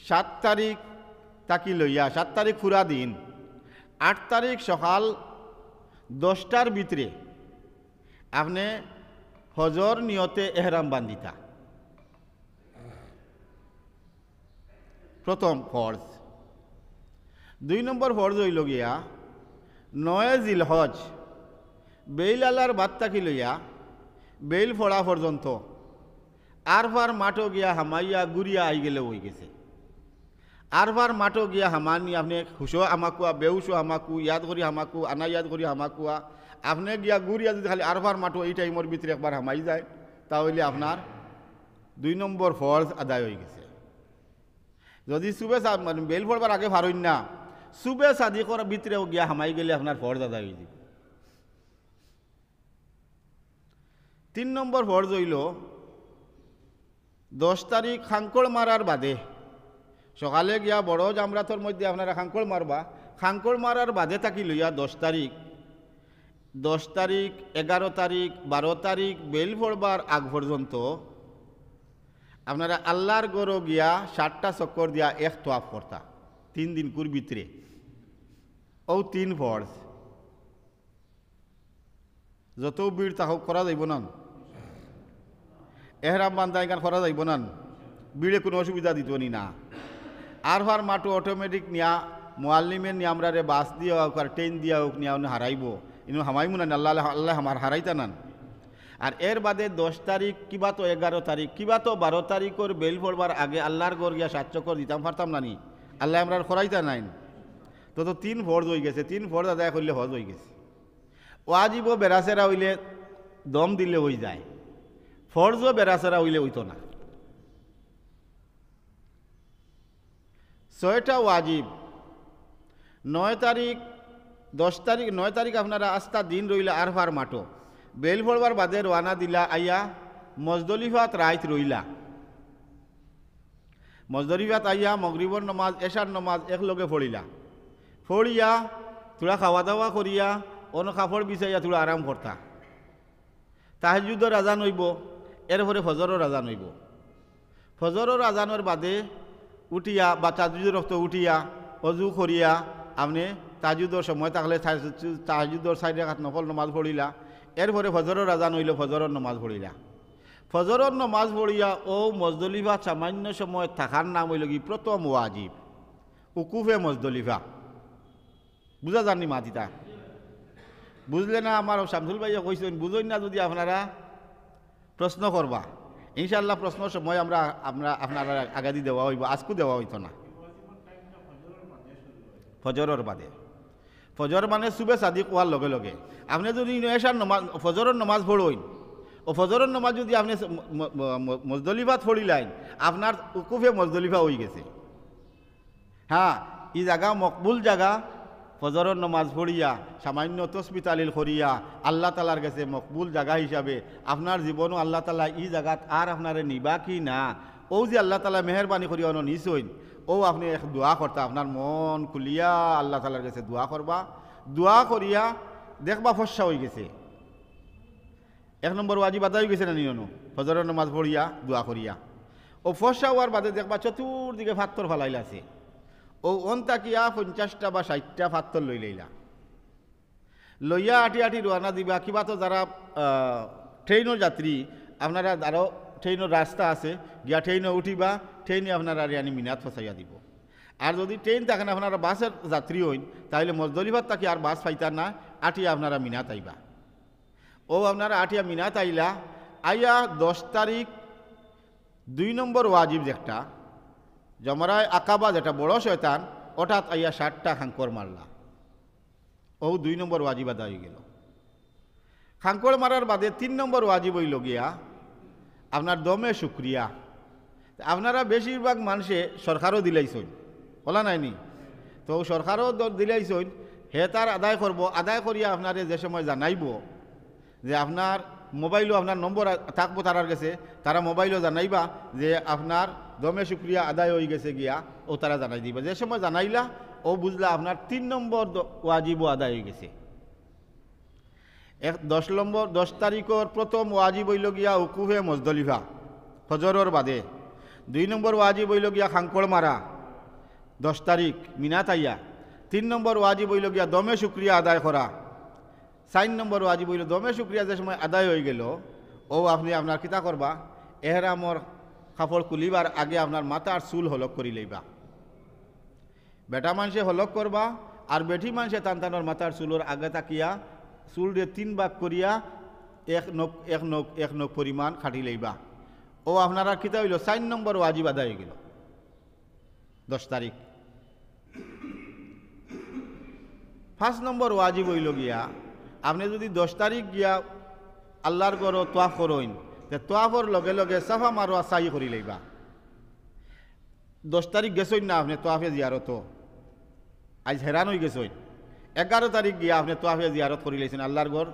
7 তারিখ তাকি লইয়া, 7 তারিখ পুরা দিন, 8 তারিখ সকাল 10টার ভিতরে আপনি হজর নিয়তে এহরাম বান্ধিতা, প্রথম ফরজ। 2 নম্বর ফরজ হইল গিয়া 9 জিলহজ বেইল আল্লাহর বাদ তাকি লইয়া বেইল ফোড়া পর্যন্ত আরফার মাঠও গিয়া হামাইয়া গুড়িয়া আই গেলে হয়ে গেছে। আরফার মাঠও গিয়া হামানি আপনি হুশো হামাকুয়া, বেউসো হামাকু, ইয়াদ করি হামাকু, আনা ইয়াদ করি হামাকুয়া, আপনি গিয়া গুড়িয়া যদি খালি আরফার মাঠও এই টাইমের ভিতরে একবার হামাই যায়, তাহলে আপনার 2 নম্বর ফরজ আদায় হয়ে গেছে। যদি সুবে মানে বেল ফোড়বার আগে পারইন না, সুবে সাদি করার ভিতরেও গিয়া হামাই গেলে আপনার ফরজ আদায় হয়ে যাবে। 3 নম্বর ফরজ হইল 10 তারিখ খাঙ্কড় মারার বাদে, সকালে গিয়া বড় জামরাতর মধ্যে আপনারা খাঙ্কড় মারবা, খাঙ্কড় মারার বাদে থাকি লইয়া 10 তারিখ, 11 তারিখ, 12 তারিখ বেল ফোড়বার আগ পর্যন্ত আপনারা আল্লাহর গরো গিয়া 7টা চক্কর দিয়া এক তোয়াফ করতা 3 দিন কুর ভিতরে। ও 3 ফরজ। যত বীর তাহ করা যাইব না, এহরাম বান্ধা এখান করা যাইব না, বীরে কোনো অসুবিধা দিত নি না। আরফার মাঠও অটোমেটিক নিয়া মোয়াল্লিমের নিয়ে আমরা বাস দিয়ে হোক আর ট্রেন দিয়া হোক নিয়া হারাইব, ইনু হামাইমু না, আল্লাহ আল্লাহ আমার হারাইতা নান। আর এর বাদে 10 তারিখ কিবা তো 11 তারিখ কিবা তো 12 তারিখের বেল পড়বার আগে আল্লাহর গড় গিয়া 7 চক্কর দিতাম পারতাম না নি, আল্লাহ আমরা খরাইতা নাই। তো 3 ফরজ হয়ে গেছে, 3 ফরজ আদায় করলে হজ হয়ে গেছে। ওয়াজিবও বেড়াচেরা হইলে দম দিলে হয়ে যায়, ফরজও বেড়াচেরা হইলে হইতো না। 6টা ওয়াজিব। 9 তারিখ, 10 তারিখ, 9 তারিখ আপনারা আস্থা দিন রইলা আরফার মাঠো, বেল ফোড়বার বাদে রওনা দিলা, আইয়া মজদলিফাত রাইত রইলা। মজদলিফাত আইয়া মগরিবর নমাজ, এশার নমাজ একলগে পড়িলা, পড়িয়া তোরা খাওয়া দাওয়া করিয়া অন্য কাপড় বিছাইয়া তুলে আরাম করতা। তাহাজ্জুদের আজান হইব, এরপরে ফজরের আজান হইব। ফজরের আজানের বাদে উঠিয়া বা তাহাজ্জুদের রক্ত উঠিয়া অজু করিয়া আপনি তাহাজ্জুদের সময় থাকলে তাহাজ্জুদের 4 রাকাত নফল নমাজ পড়িলা। এরপরে ফজরের আজান হইল, ফজরের নমাজ পড়িলা। ফজরের নমাজ পড়িয়া ও মুজদলিফা সামান্য সময় থাকার নাম হইল কি প্রথম ওয়াজিব, উকুফে মুজদলিফা। বুঝা জানি মাতিতা বুঝলে না? আমার শামসুল ভাইয়া কইছেন বুঝই না, যদি আপনারা প্রশ্ন করবা ইনশাআল্লাহ প্রশ্নের সময় আপনারা আগাদি দেওয়া হইব, আজকু দেওয়া হইতো না। ফজরের বাদে, ফজর মানে সুবে সাদিক হওয়ার লগে লগে আপনি যদি এশার নমাজ ফজরের নমাজ পড়ইন, ও ফজরের নমাজ যদি আপনি মুজদলিফাত পড়িলেন, আপনার উকুফে মুজদলিফা হয়ে গেছে। হ্যাঁ, এই জায়গা মকবুল জায়গা। ফজরের নমাজ পড়িয়া সামান্য তসবি তালিল করিয়া আল্লাহ তালার কাছে মকবুল জায়গা হিসাবে আপনার জীবনও আল্লাহ তালা এই জায়গাত আর আপনারে নিবা কি না, ও যে আল্লাহ তালা মেহরবানি করিয়া নিছইন, ও আপনি এক দোয়া করতা, আপনার মন খুলিয়া আল্লাহ তালার কাছে দোয়া করবা। দোয়া করিয়া দেখবা ফসা হয়ে গেছে। 1 নম্বর ওয়াজিব আদায় হয়ে গেছে না নিয়নো, ফজরের নমাজ পড়িয়া দোয়া করিয়া। ও ফসা হওয়ার বাদে দেখবা চতুর্দিকে ফাত্তর ফালাইলা আছে। ও অন্তাকিয়া 50টা বা 60টা ফাত্তর লইলা, লইয়া আটি আটি রওনা দিবা। কিবা তো যারা ট্রেনের যাত্রী আপনারা আরও ট্রেনের রাস্তা আছে, গিয়া ট্রেনে উঠিবা, ট্রেনে আপনারা আনি মিনাত ফসাইয়া দিব। আর যদি ট্রেন থাকেন আপনারা বাসের যাত্রী হইন, তাহলে মুজদলিফাত থাকি আর বাস পাইতার না, আটিয়া আপনারা মিনাত আইবা। ও আপনারা আটিয়া মিনাত আইলা, আইয়া 10 তারিখ 2 নম্বর ওয়াজিব যেটা জমরায় আকাবা, যেটা বড় শয়তান, ওটাত আইয়া 60টা খাঙ্কর মারলা। ও 2 নম্বর ওয়াজিব আদায় হয়ে গেল। খাঙ্কর মারার বাদে 3 নম্বর ওয়াজিব হইল গিয়া আপনার দমে শুক্রিয়া। আপনারা বেশিরভাগ মানুষে সরকারও দিলাইছেন, বলা নাইনি তো সরকারও দিলাইছেন, হে তার আদায় করব। আদায় করিয়া আপনারে যে সময় জানাইব যে আপনার মোবাইলও আপনার নম্বর থাকবো তারার কাছে, তারা মোবাইলও জানাইবা যে আপনার দমে শুক্রিয়া আদায় হয়ে গেছে গিয়া, ও তারা জানাই দিবা। যে সময় জানাইলা ও বুঝলা আপনার 3 নম্বর ওয়াজিবও আদায় হয়ে গেছে। 10 তারিখের প্রথম ওয়াজিব হইল গিয়া উকুফে মুজদলিফা ফজরের বাদে। 2 নম্বর ওয়াজিব হইল গিয়া খাঙ্কড় মারা 10 তারিখ মিনাত আইয়া। 3 নম্বর ওয়াজিব হইল গিয়া দমে শুক্রিয়া আদায় করা। 4 নম্বর ওয়াজিব হইল দমে শুক্রিয়া যে সময় আদায় হয়ে গেল, ও আপনি আপনার কিতা করবা, এহরামর কাপড় খুলিবার আগে আপনার মাথার চুল হলক করি লইবা। বেটা মানুষে হলক করবা, আর বেটি মানুষে টানটানোর মাথার চুলোর আগে তাকিয়া চুল দিয়ে 3 ভাগ করিয়া এক নখ পরিমাণ খাটি লইবা। ও আপনারা কিতা হইল 4 নম্বর ওয়াজিব আদায় হয়ে গেল 10 তারিখ। 5 নম্বর ওয়াজিব হইল গিয়া আপনি যদি 10 তারিখ গিয়া আল্লাহর ঘর তোয়াফ করেন, তোয়াফর লগে লগে সাফা মারোয়া সাই করি লইবা। 10 তারিখ গেছেন না আপনি তোয়াফে জিয়ারত, আজ হেরান হয়ে গেছেন। 11 তারিখ গিয়া আপনি তোয়াফে জিয়ারত করি লাইছেন, আল্লাহর ঘর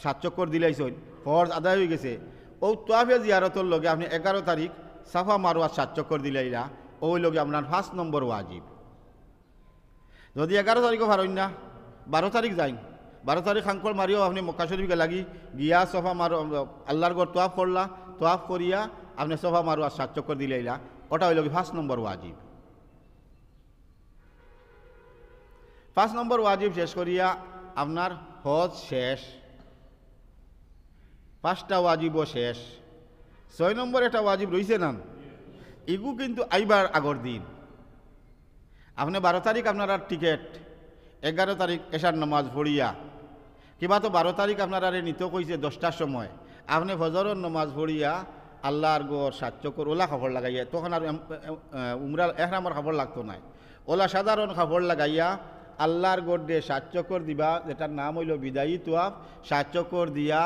7 চক্কর দিলাইছেন, ফরজ আদায় হয়ে গেছে। ও তোয়াফে জিয়ারতর লগে আপনি 11 তারিখ সাফা মারোয়া 7 চক্কর দিলাইলা, ওই লগে আপনার 5 নম্বর ওয়াজিব। যদি 11 তারিখও পারেন না, 12 তারিখ যাইন, 12 তারিখ খাঙ্কর মারিও আপনি মক্কা শরীফকে লাগি গিয়া সফা মারো, আল্লাহর ঘর তোয়াফ করলা, তোয়াফ করিয়া আপনি সফা মারোয়া 7 চক্কর দিলাইলা, ওটা হইল 5 নম্বর ওয়াজিব। 5 নম্বর ওয়াজিব শেষ করিয়া আপনার হজ শেষ, 5টা ওয়াজিবও শেষ। 6 নম্বর একটা ওয়াজিব রয়েছে না, ইগু কিন্তু আইবার আগর দিন। আপনি 12 তারিখ আপনার টিকেট, 11 তারিখ এশার নামাজ পড়িয়া, কিবা তো 12 তারিখ আপনারা নিত কইছে 10টার সময়, আপনি ফজরের নামাজ পড়িয়া আল্লাহর গড় 7 চক্কর ওলা কাপড় লাগাইয়া, তখন আর উমরা এহরামর কাপড় লাগতো না, ওলা সাধারণ কাপড় লাগাইয়া আল্লাহর গড় দিয়ে 7 চক্কর দিবা, যেটার নাম হইল বিদায়ী তোয়াফ। 7 চক্কর দিয়া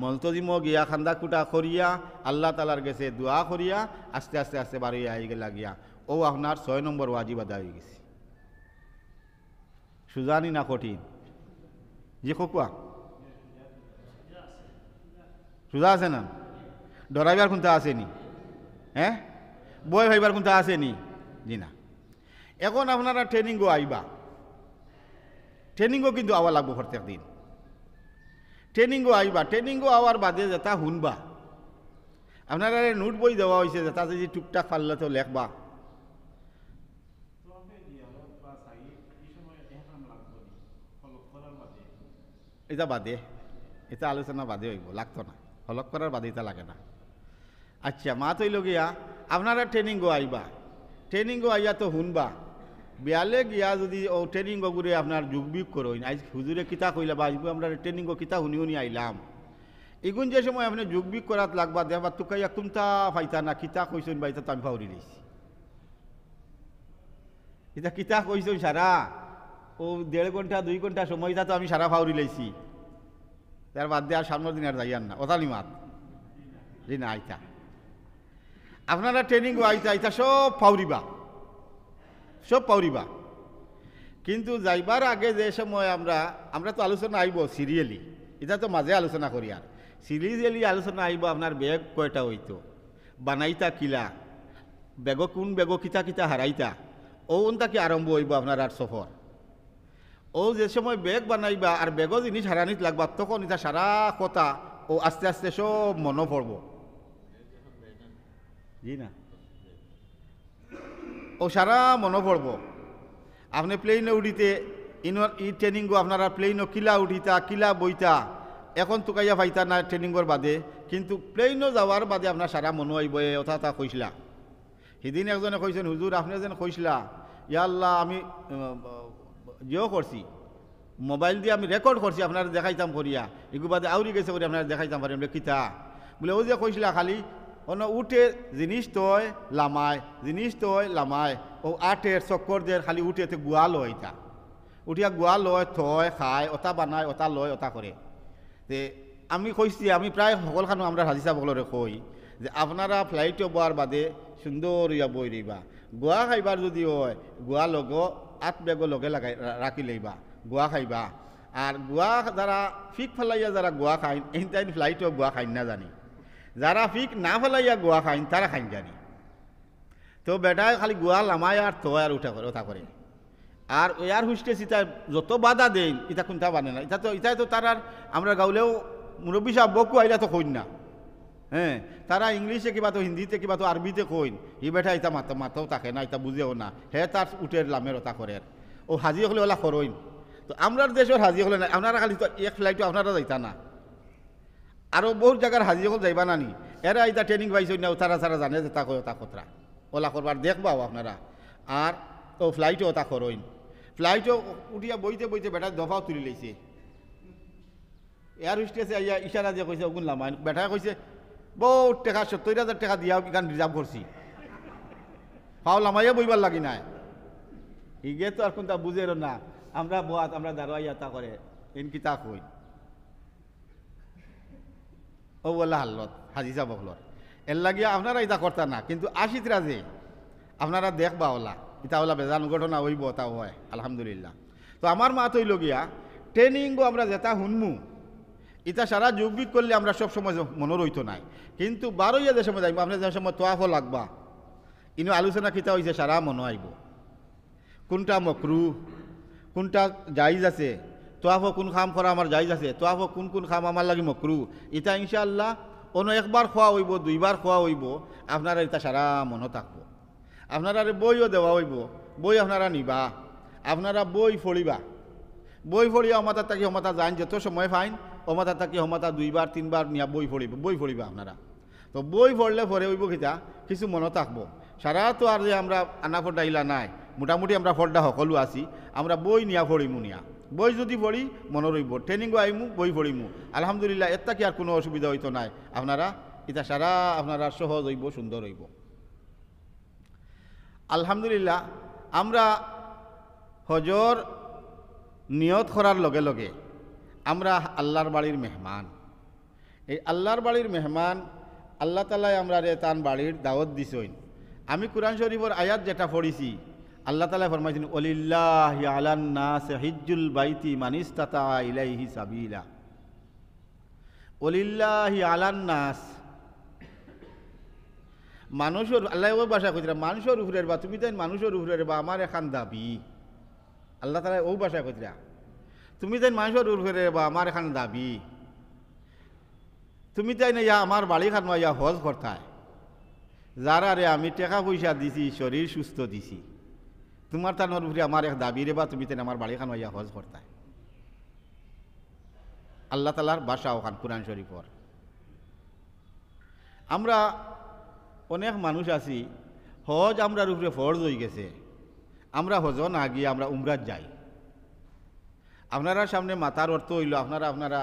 মলতজিম গিয়া খান্দা কুটা করিয়া আল্লাহ তালার গেছে দোয়া করিয়া আস্তে আস্তে আস্তে বাড়িয়ে আই লাগিয়া, ও আপনার 6 নম্বর ওয়াজিব আদায় হয়ে গেছে। সুজানি না কঠিন? যে খোকুয়া সুজা আছে না? ডরাইবার কোনটা আসেনি? হ্যাঁ, বই ভাইবার কোনটা আসেনি? জি না। এখন আপনারা ট্রেনিংও আইবা, ট্রেনিংও কিন্তু আওয়া লাগবো প্রত্যেক দিন। ট্রেনিংও আইবা, ট্রেনিংও আওয়ার বাদে যেটা শুনবা। আপনারা নোট বই দেওয়া হয়েছে, যেটা যদি টুকটাক পারলে তো লেখবা। এটা বাদে, এটা আলোচনা বাদে হইব, লাগতো না, হলক করার বাদে এটা লাগে না। আচ্ছা, মা তৈল গিয়া আপনারা ট্রেনিংও আইবা, ট্রেনিংও আইয়া তো শুনবা। বিয়ালে গিয়া যদি ও ট্রেনিংও ঘুরে আপনার যোগ বিয়োগ করইন, আজ হুজুরে কিতা কইলা বা আজকে আমরা ট্রেনিংও কিতা শুনি শুনি আইলাম, এগুন যে সময় আপনি যোগ বিয়োগ করাত লাগবা দেবা তুকাইয়া কুমতা ফাইতা না কিতা কইসইন বা এটা তো আমি ফাউরি দিয়েছি। এটা কিতা কইসইন সারা ও 1.5 ঘন্টা 2 ঘন্টা সময়টা তো আমি সারা ফাউরি লাইছি। তার বাদ দিয়ে আর সামনের দিন আর যাইয়ান না, ওতালি মাত জি না আইতা। আপনারা ট্রেনিংও আইতা আইতা সব ফাউরিবা, সব পাউরিবা। কিন্তু যাইবার আগে যে সময় আমরা তো আলোচনা আইব সিরিয়ালি, এটা তো মাঝে আলোচনা করি। আর সিরিয়ালি আলোচনা আইব আপনার ব্যাগ কয়টা হইতো, বানাইতা কিলা, বেগ কোন বেগ কিতা কিতা হারাইতা, ওনটা কি আরম্ভ হইব আপনার আর সফর। ও যে সময় ব্যাগ বানাইবা আর বেগ জিনিস হারানিত লাগবা, তখন এটা সারা কথা ও আস্তে আস্তে সব মনে পড়ব। জি না, ও সারা মনে পড়ব। আপনি প্লেনে উঠিতে ই ট্রেনিংও আপনারা প্লেনও কিলা উঠিতা কিলা বইতা, এখন তুকাইয়া পাইতা না ট্রেনিংয়ের বাদে, কিন্তু প্লেনও যাওয়ার বাদে আপনার সারা মনে হইব অথা কইসলা। সেদিন একজনে কইছেন, হুজুর আপনি যেন কইসলা ইয়া আল্লাহ আমি জিও করছি, মোবাইল দিয়ে আমি রেকর্ড করছি, আপনারা দেখাইতাম করিয়া, এগুলো বাদে আউরি গেছে করে আপনারা দেখাইতাম পারি কিতা বলে। ও যে কইসলা খালি উঠে জিনিস তয় লামায়, জিনিস তয় লামায়, ও আটের চক্করদের খালি উঠেতে গুয়া লয়, এটা উঠিয়া গুয়া লয় থয় খায়, ওটা বানায়, ওটা লয়, ওটা করে। তে আমি কইছি, আমি প্রায় সকলখানো আমরা হাজিসা বগলরে কই যে আপনারা ফ্লাইটে বোয়ার বাদে সুন্দর ইয়া বই রইবা। গুয়া খাইবার যদি হয় গুয়া লগ 8 বেগ লগে লাগাই রাখি লইবা, গুয়া খাইবা। আর গুয়া যারা ফিক ফেলাইয়া যারা গুয়া খাইন, এই টাইম ফ্লাইটও গুয়া খাইন না জানি, যারা ফিক না ফেলাইয়া গুয়া খাইন তারা খাইন জানি। তো বেটায় খালি গুয়া লামায় আর তো আর উঠা করে, ওটা করে। আর এয়ার হুস্টেস ইটা যত বাধা দেন ইটা কোনটা বানে না, ইটাই তো তার আর আমরা গাউলেও মুরব্বী সাহেব বকু আইলা তো কইন না। হ্যাঁ, তারা ইংলিশে কিবা তো হিন্দিতে কিবা তো আরবিতে কইন, ই বেটা ইটা মাথাও থাকে না, ইটা বুঝেও না, হে তার উঠের লামের ওটা করে। ও হাজি হলে ওলা করইন। তো আমরার দেশের হাজি হলে না, আপনারা খালি তো এক ফ্লাইটও আপনারা যাইতা না, আরও বহুত জায়গার হাজি হল যাইবা নানি, এরা ইটা ট্রেনিং পাইছেন না, তারা তারা জানে যে তা কয় তা কতরা ওলা করবার দেখবাও আপনারা। আর তো ফ্লাইটও তা করইন, ফ্লাইটও উঠিয়া বইতে বইতে বেটা দফাও তুলি লাইছে। এয়ার হোস্টেসে আইয়া ইশারা দিয়ে কইছে ওগুন লামাই, বেটায় কইছে বহুত টাকা 70,000 টাকা দিয়া ইখান রিজার্ভ করছি, পাও লামাইয়া বইবার লাগি নাই। ইগে তো আর কোনটা বুঝের না, আমরা বোয়াত আমরা দাঁড়াইয়া তা করে এনকি তা কই ও বললা হাল্লত হাজিসা বকলর। এর লাগিয়া আপনারা ইটা করতা না, কিন্তু আশিত রাজে আপনারা দেখবা ওলা ইটা ওলা বেজান ঘটনা হইব, তা হয় আলহামদুলিল্লাহ। তো আমার মা তৈল গিয়া ট্রেনিংও আমরা যেটা শুনমু ইটা সারা যোগবিক করলে আমরা সব সময় মনে রইতো নাই, কিন্তু 12 যে সময় যাইব আপনার যে সময় তোয়াফও লাগবা, ইনো আলোচনা কিতা হয়েছে সারা মনে আইব, কোনটা মকরু কোনটা জাইজ আছে, তোয়াফও কোন খাম করা আমার জাইজ আছে, তোয়াফও কোন কোন খাম আমার লাগে মকরু, ইটা ইনশাআল্লাহ অন্য একবার খোয়া হইব 2বার খোয়া হইব, আপনারা এটা সারা মনে থাকবো। আপনারা বইও দেওয়া হইব, বই আপনারা নিবা, আপনারা বই ফড়িবা, বই ফড়িয়া অমাতা তাকি অমাতা যান যত সময় ফাইন অমাতা তাকি অমাতা 2বার 3বার নিয়া বই ফড়িবা আপনারা। তো বই ফড়লে ফরে হইব কিতা কিছু মনে থাকবো। সারা তো আর যে আমরা আনা ফড্ডা ইলা নাই, মোটামুটি আমরা ফড্ডা সকলো আছি, আমরা বই নিয়া ফড়িমু নিয়া, বই যদি পড়ি মনে রইব, ট্রেনিংও আইমু বই পড়িমু আলহামদুলিল্লাহ, এর কি আর কোনো অসুবিধা হইতো নাই। আপনারা এটা সারা আপনারা সহজ হইব, সুন্দর হইব আলহামদুলিল্লাহ। আমরা হজর নিয়ত করার লগে লগে আমরা আল্লাহর বাড়ির মেহমান, এই আল্লাহর বাড়ির মেহমান আল্লাহ তালাই আমরা রে তান বাড়ির দাওয়াত দিছইন। আমি কুরআন শরীফের আয়াত যেটা পড়িছি আল্লাহ তাআলা ফরমাইছেন ওয়ালিল্লাহি আলান নাস হিজ্জুল বাইতি মান ইসতাতা ইলাইহি সাবিলা। ওয়ালিল্লাহি আলান নাস মানুষের আল্লাহ ওই ভাষা কইরা মানুষের উপরের বা তুমি তাই মানুষের উপরের বা আমার এখান দাবি আল্লাহ তাআলা ওই ভাষা কইরা। তুমি তাই মানুষের উর্ফেরে বা আমার এখানে দাবি তুমি তাই না ইয়া আমার বাড়ি খান ইয়া হজ করতায় যারা রে আমি টাকা পয়সা দিছি শরীর সুস্থ দিছি তোমার তার উপরে আমার এক দাবি রে বা তুমি তাই আমার বাড়ি খান ইয়া হজ করতায় আল্লাহ তালার বাসা ওখান কুরআন শরীফর। আমরা অনেক মানুষ আছি হজ আমরার উপরে ফরজ হয়ে গেছে, আমরা হজ না গিয়ে আমরা উমরাত যাই। আপনারা সামনে মাথার অর্থ হইল আপনারা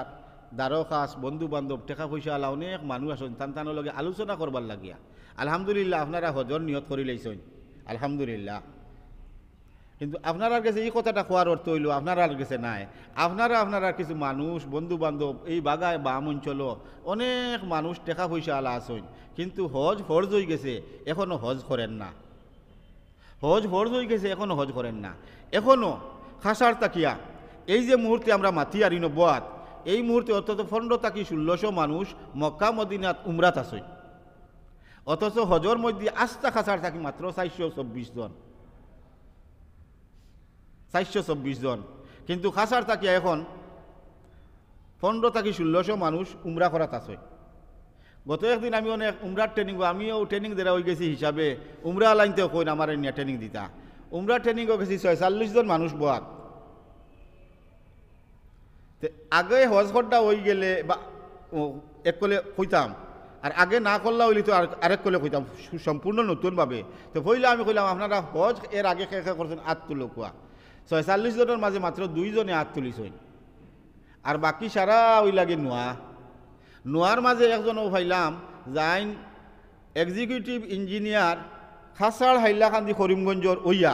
দ্বারো খাস বন্ধু বান্ধব টাকা পয়সা আলা অনেক মানুষ আসেন তান লগে আলোচনা করবার লাগিয়া আলহামদুলিল্লাহ আপনারা হজর নিয়ত করি লাইছেন আলহামদুলিল্লাহ। কিন্তু আপনার কাছে এই কথাটা কোয়ার অর্থ হইল আপনার কাছে নাই, আপনারা কিছু মানুষ বন্ধু বান্ধব এই বাগায় বাম অঞ্চল অনেক মানুষ টাকা পয়সা আলা আসেন কিন্তু হজ ফরজ হয়ে গেছে এখনো হজ করেন না। হজ ফরজ হয়ে গেছে এখনো হজ করেন না। এখনো খাসার তাকিয়া এই যে মুহূর্তে আমরা মাতি আরি নবাত এই মুহূর্তে অন্তত 15 থেকে 1600 মানুষ মক্কা মদিনাত উমরাত আছে, অথচ হজর মধ্যে আস্থা খাসার থাকি মাত্র 424 জন 424 জন। কিন্তু খাসার তাকিয়া এখন 15 থেকে 1600 মানুষ উমরা করাত আছে। গত একদিন আমি অনেক উমরার আমিও ট্রেনিং দেওয়া হয়ে গেছি হিসাবে উমরা লাইনতেও কই আমার নিয়ে ট্রেনিং দিতা। উমরা ট্রেনিংও গেছি 46 জন মানুষ বাদ। আগে হজ ঘরটা হয়ে গেলে বা এক কলে কইতাম আর আগে না করলা হইলে তো আরেক কলে কইতাম সম্পূর্ণ নতুনভাবে। তো হইলে আমি কইলাম আপনারা হজ এর আগে খেয়ে করছেন 8 লোকা 46 জনের মাঝে মাত্র 2 জনে 8 তুলিছেন আর বাকি সারা ওই লাগে নোয়ার মাঝে একজনও পাইলাম যাইন এক্সিকিউটিভ ইঞ্জিনিয়ার খাসার হাইলাকান্দি করিমগঞ্জর ওইয়া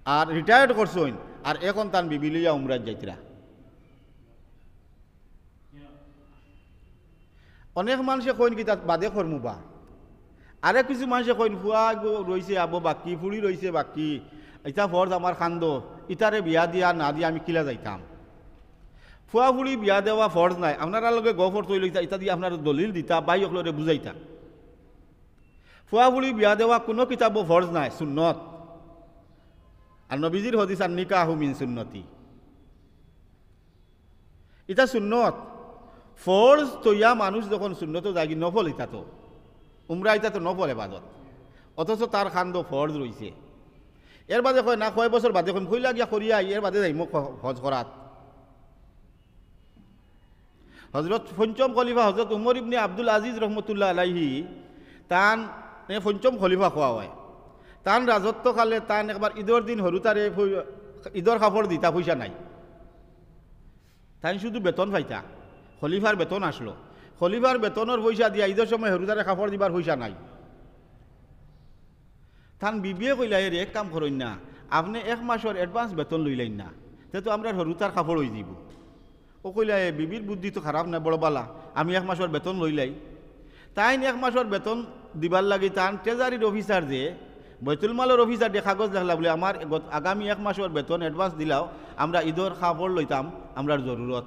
আর রিটায়ার্ড করছেন আর এখন তান বিবিলিয়া উমরাত যাইতরা। অনেক মানুষে কইন কি তাত বাদে করমু বা আরে কিছু মানুষে কইন ফুয়া রয়েছে আবো বাকি ফুড়ি রয়েছে বাকি ইটা ফরজ আমার খান্দ ইটারে বিয়া দিয়া না দিয়া আমি কিলা যাইতাম। ফুয়া ফুড়ি বিয়া দেওয়া ফরজ নাই, আপনারা লগে গফর তৈল ইটা দিয়ে আপনার দলিল দিতা বাই অকলরে বুঝাইতা। ফুয়া ফুড়ি বিয়া দেওয়া কোনো কিতাব ফরজ নাই সুন্নত, আর নবীজির হদিস আর নিকাহু মিন সুন্নতি এটা সুন্নত। ফরজ তৈয়া মানুষ যখন সুন্নত জাগি নফল ইতা তো উমরা ইতা তো নফল এবাদত, অথচ তার খান্দ ফরজ রয়েছে। এর বাদে কয় না কয় বছর বাদে কই কইলা গিয়া করিয়া এর বাদে যাই মোক হজ করাত। হজরত পঞ্চম খলিফা হজরত উমর ইবনে আব্দুল আজিজ রহমতুল্লাহ আলাইহি তান পঞ্চম খলিফা খোয়া হয়। তান রাজত্বকালে তান একবার ঈদর দিন হরুতারে ঈদর কাপড় দিতা পয়সা নাই, তাই শুধু বেতন পাইতা। খলিফার বেতন আসলো, খলিফার বেতনের পয়সা দিয়া ঈদের সময় হরুতারে কাপড় দিবার পয়সা নাই। তান বিবিয়ে কইলা এর এক কাম করেন না আপনি 1 মাসের অ্যাডভান্স বেতন লইলেন না যেহেতু আমরা হরুতার কাপড় হয়ে যাব। ও কইলা বিবির বুদ্ধি তো খারাপ না বড় বালা, আমি 1 মাসের বেতন লইলাই। তাই 1 মাসের বেতন দিবার লাগি তান ট্রেজারির অফিসার যে বৈতুল মালের অফিসার দিয়ে কাগজ লেখলা বলে আমার আগামী 1 মাসের বেতন অ্যাডভান্স দিলাও আমরা ঈদর কাপড় লইতাম আমরার জরুরত।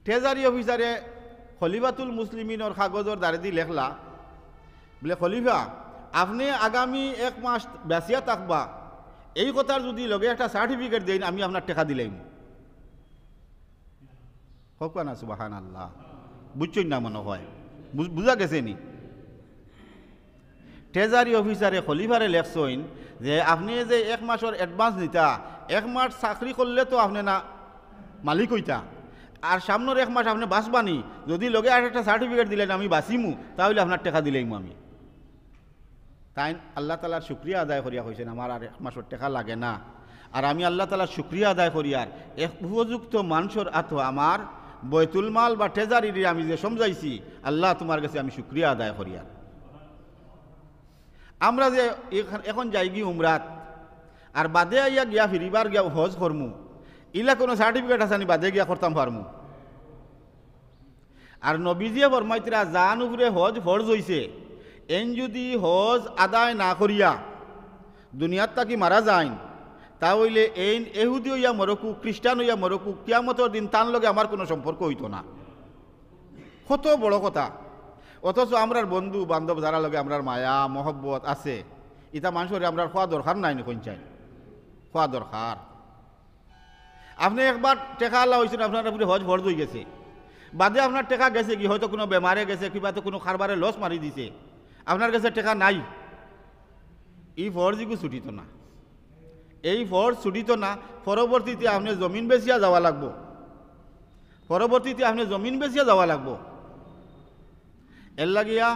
ট্রেজারি অফিসারে খলিফাতুল মুসলিমিনের কাগজের দ্বারে দি লেখলা বলে খলিফা আপনি আগামী 1 মাস বেসিয়া থাকবা এই কথার যদি লগে একটা সার্টিফিকেট দেন আমি আপনার টাকা দিলাম। হোক না সুবহানাল্লাহ, বুঝছেন না মনে হয় বুঝা গেছে নি? ট্রেজারি অফিসারে খলিফারে লেখছেন যে আপনি যে 1 মাসের অ্যাডভান্স নিতা 1 মাস চাকরি করলে তো আপনি না মালিক হইতা আর সামনের 1 মাস আপনি বাঁচবানি, যদি লগে আর একটা সার্টিফিকেট দিলেন আমি বাঁচিমু তাহলে আপনার টাকা দিলেইমু আমি। তাই আল্লাহ তালার শুক্রিয়া আদায় করিয়া হয়েছেন আমার আর 1 মাসের টাকা লাগে না। আর আমি আল্লাহ তালার শুক্রিয়া আদায় করিয়ার এক উপযুক্ত মানুষের আত আমার বৈতুল মাল বা ট্রেজারির আমি যে সমঝাইছি আল্লাহ তোমার কাছে আমি শুক্রিয়া আদায় করিয়ার। আমরা যে এখন যাই গি উমরাত আর বাদে আইয়া গিয়া ফিরিবার গিয়া হজ করমু ইলা কোনো সার্টিফিকেট আছে নি বাদে গিয়া করতাম পারমু? আর নবীজিয়ে ফরমাইতরা জান উপরে হজ ফরজ হইছে এন যদি হজ আদায় না করিয়া দুনিয়াত তাকি মারা যায় তাহলে এই এহুদি হইয়া মরকু খ্রিস্টান হইয়া মরকু কিয়ামতের দিন তার লগে আমার কোনো সম্পর্ক হইতো না। কত বড় কথা! অথচ আমরার বন্ধু বান্ধব যারা লগে আমরার মায়া মহব্বত আছে ইটা মানুষের আমরার খোয়া দরকার নাই নি চাই হওয়া দরকার। আপনি একবার টেকা আল্লাহ হয়েছেন, আপনার উপরে হজ ফরজ হয়ে গেছে, বাদে আপনার টেকা গেছে কি, হয়তো কোনো বেমারে গেছে, কিংবা তো কোনো খারবারে লস মারি দিছে, আপনার কাছে টেকা নাই, এই ফরজগুলো ছুটিত না। এই ফরজ ছুটিত না, পরবর্তীতে আপনি জমিন বেচিয়া যাওয়া লাগবো, পরবর্তীতে আপনি জমিন বেচিয়া যাওয়া লাগবো। এর লাগিয়া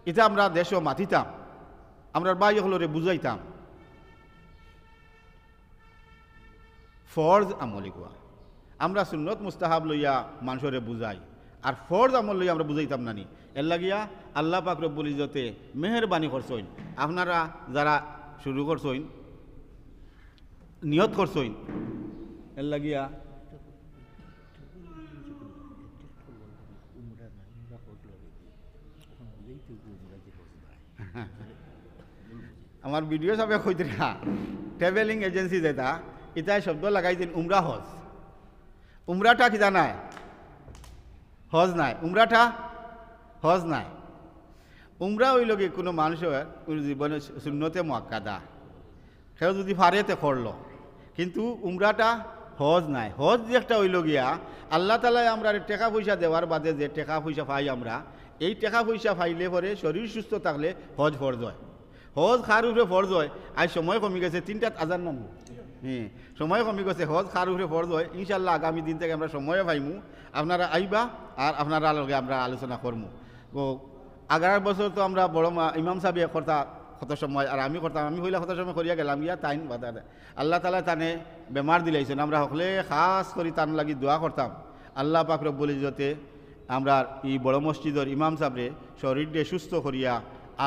এটা আমরা দেশও মাতিতাম, আমরা বাই হলরে বুঝাইতাম ফরজ আমলি কোয়া। আমরা সুন্নত মুস্তাহাব লইয়া মানুষরে বুঝাই, আর ফরজ আমল লইয়া আমরা বুঝাইতাম নানি। এর লাগিয়া আল্লাহ পাক রব্বুল ইজ্জতে মেহেরবানি করছইন, আপনারা যারা শুরু করছইন, নিয়ত করছইন, এর লাগিয়া আমার ভিডিও সবে কইতে ট্রাভেলিং এজেন্সি যেটা, ইতাই শব্দ লাগাইছেন উমরা হজ। উমরাটা কি জানায়? হজ নাই। উমরাটা হজ নাই। উমরা হইল কি কোনো মানুষের জীবনে শূন্যতে মুআক্কাদা, সেও যদি ফারেতে করলো, কিন্তু উমরাটা হজ নাই। হজ যে একটা হইল গিয়া আল্লাহ তালাই আমরা টাকা পয়সা দেওয়ার বাদে যে টাকা পয়সা পাই আমরা, এই টাকা পয়সা পাইলে পরে শরীর সুস্থ থাকলে হজ ফরজ হয়। হজ খার উপরে ফরজ হয়। আজ সময় কমে গেছে, 3টাত আজান নাম, সময় কমে গেছে, হজ খার উপরে ফরজ হয়। ইনশাল্লাহ আগামী দিন থেকে আমরা সময় পাইমু, আপনারা আইবা আর আপনারা লগে আমরা আলোচনা করমু। তো আগার বছর তো আমরা বড় ইমাম সাহেব কথা কত সময়, আর আমি করতাম, আমি হইলে কত সময় করিয়া গেলাম গিয়া তাইন বাধা। আল্লাহ তালা তানে বেমার দিলাইছেন, আমরা সকলে খাস করি তান লাগি দোয়া করতাম আল্লাহ পাক রব্বুল ইজ্জতে আমরা এই বড় মসজিদের ইমাম সাহেবরে শরীরে সুস্থ করিয়া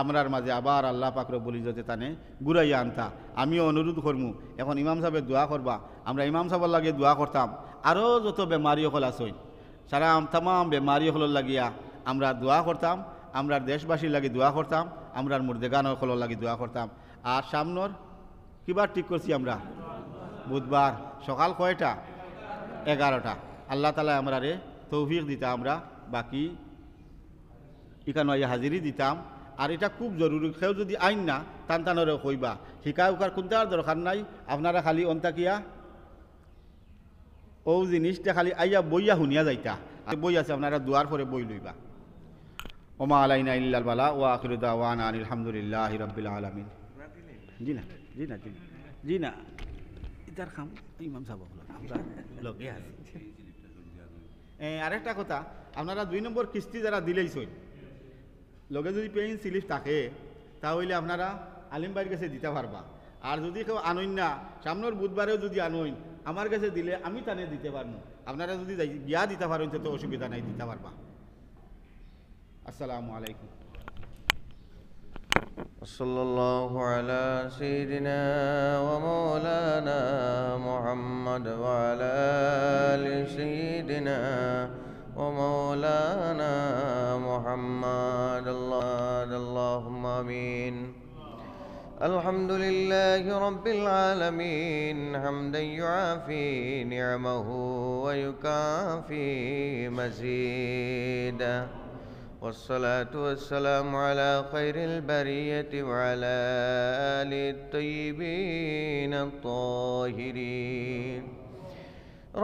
আমরার মাঝে আবার আল্লাহ পাক রব্বুল ইজ্জতে তানে ঘুরাইয়া আনতা। আমিও অনুরোধ করমু, এখন ইমাম সাহেবের দোয়া করবা, আমরা ইমাম সাহেবের লাগে দোয়া করতাম। আরও যত বেমারি হল আসইন, সারা তামাম বেমারি হল লাগিয়া আমরা দোয়া করতাম, আমরা দেশবাসীর লাগে দোয়া করতাম, আমরা মুর্দেগান হল লাগে দোয়া করতাম। আর সামনের কিবার ঠিক করছি আমরা, বুধবার সকাল কয়টা? 11টা। আল্লাহ তালা আমরা রে তৌফিক দিতাম, আমরা বাকি ইকানয় হাজিরি দিতাম। আর এটা খুব জরুরি, কেউ যদি আইন না টান টানরে কইবা, শিকা উকার কোনটার দরকার নাই, আপনারা খালি অন্তাকিয়া ও জিনিসটা খালি আইয়া বইয়া শুনিয়া যাইতা। বই আছে, আপনারা দুয়ার পরে বই লইবা। ওমা আলাইনা ইল্লাল বালা ওয়া আখিরু দাওয়ানা আলহামদুলিল্লাহি রাব্বিল আলামিন। জি না, জি না, জি না, জি না, ইতার খাম ইমাম সাহেব আমরা লগে আছি। আরেকটা কথা, আপনারা 2 নম্বর কিস্তি যারা দিলেইছেন, লগে যদি পেইন স্লিপ থাকে তাহলে আপনারা আলিম ভাইয়ের কাছে দিতে পারবা। আর যদি কেউ আনইন না, সামনের বুধবারেও যদি আনইন, আমার কাছে দিলে আমি তানে দিতে পারবো। আপনারা যদি গিয়া দিতে পারেন তো অসুবিধা নাই, দিতে পারবা। আসসালামু আলাইকুম। সাল্লাল্লাহু আলা সাইয়্যিদিনা ওয়া মাওলানা মুহাম্মদ ওয়া আলা আলি সাইয়্যিদিনা ওয়া মাওলানা মুহাম্মদ। আল্লাহুম্মা আমিন। আলহামদুলিল্লাহি রাব্বিল আলামিন হামদান ইউআফি নি'মাহু ওয়া ইউকাফি মাজিদা। والصلاة والسلام على خير البرية وعلى آله الطيبين الطاهرين।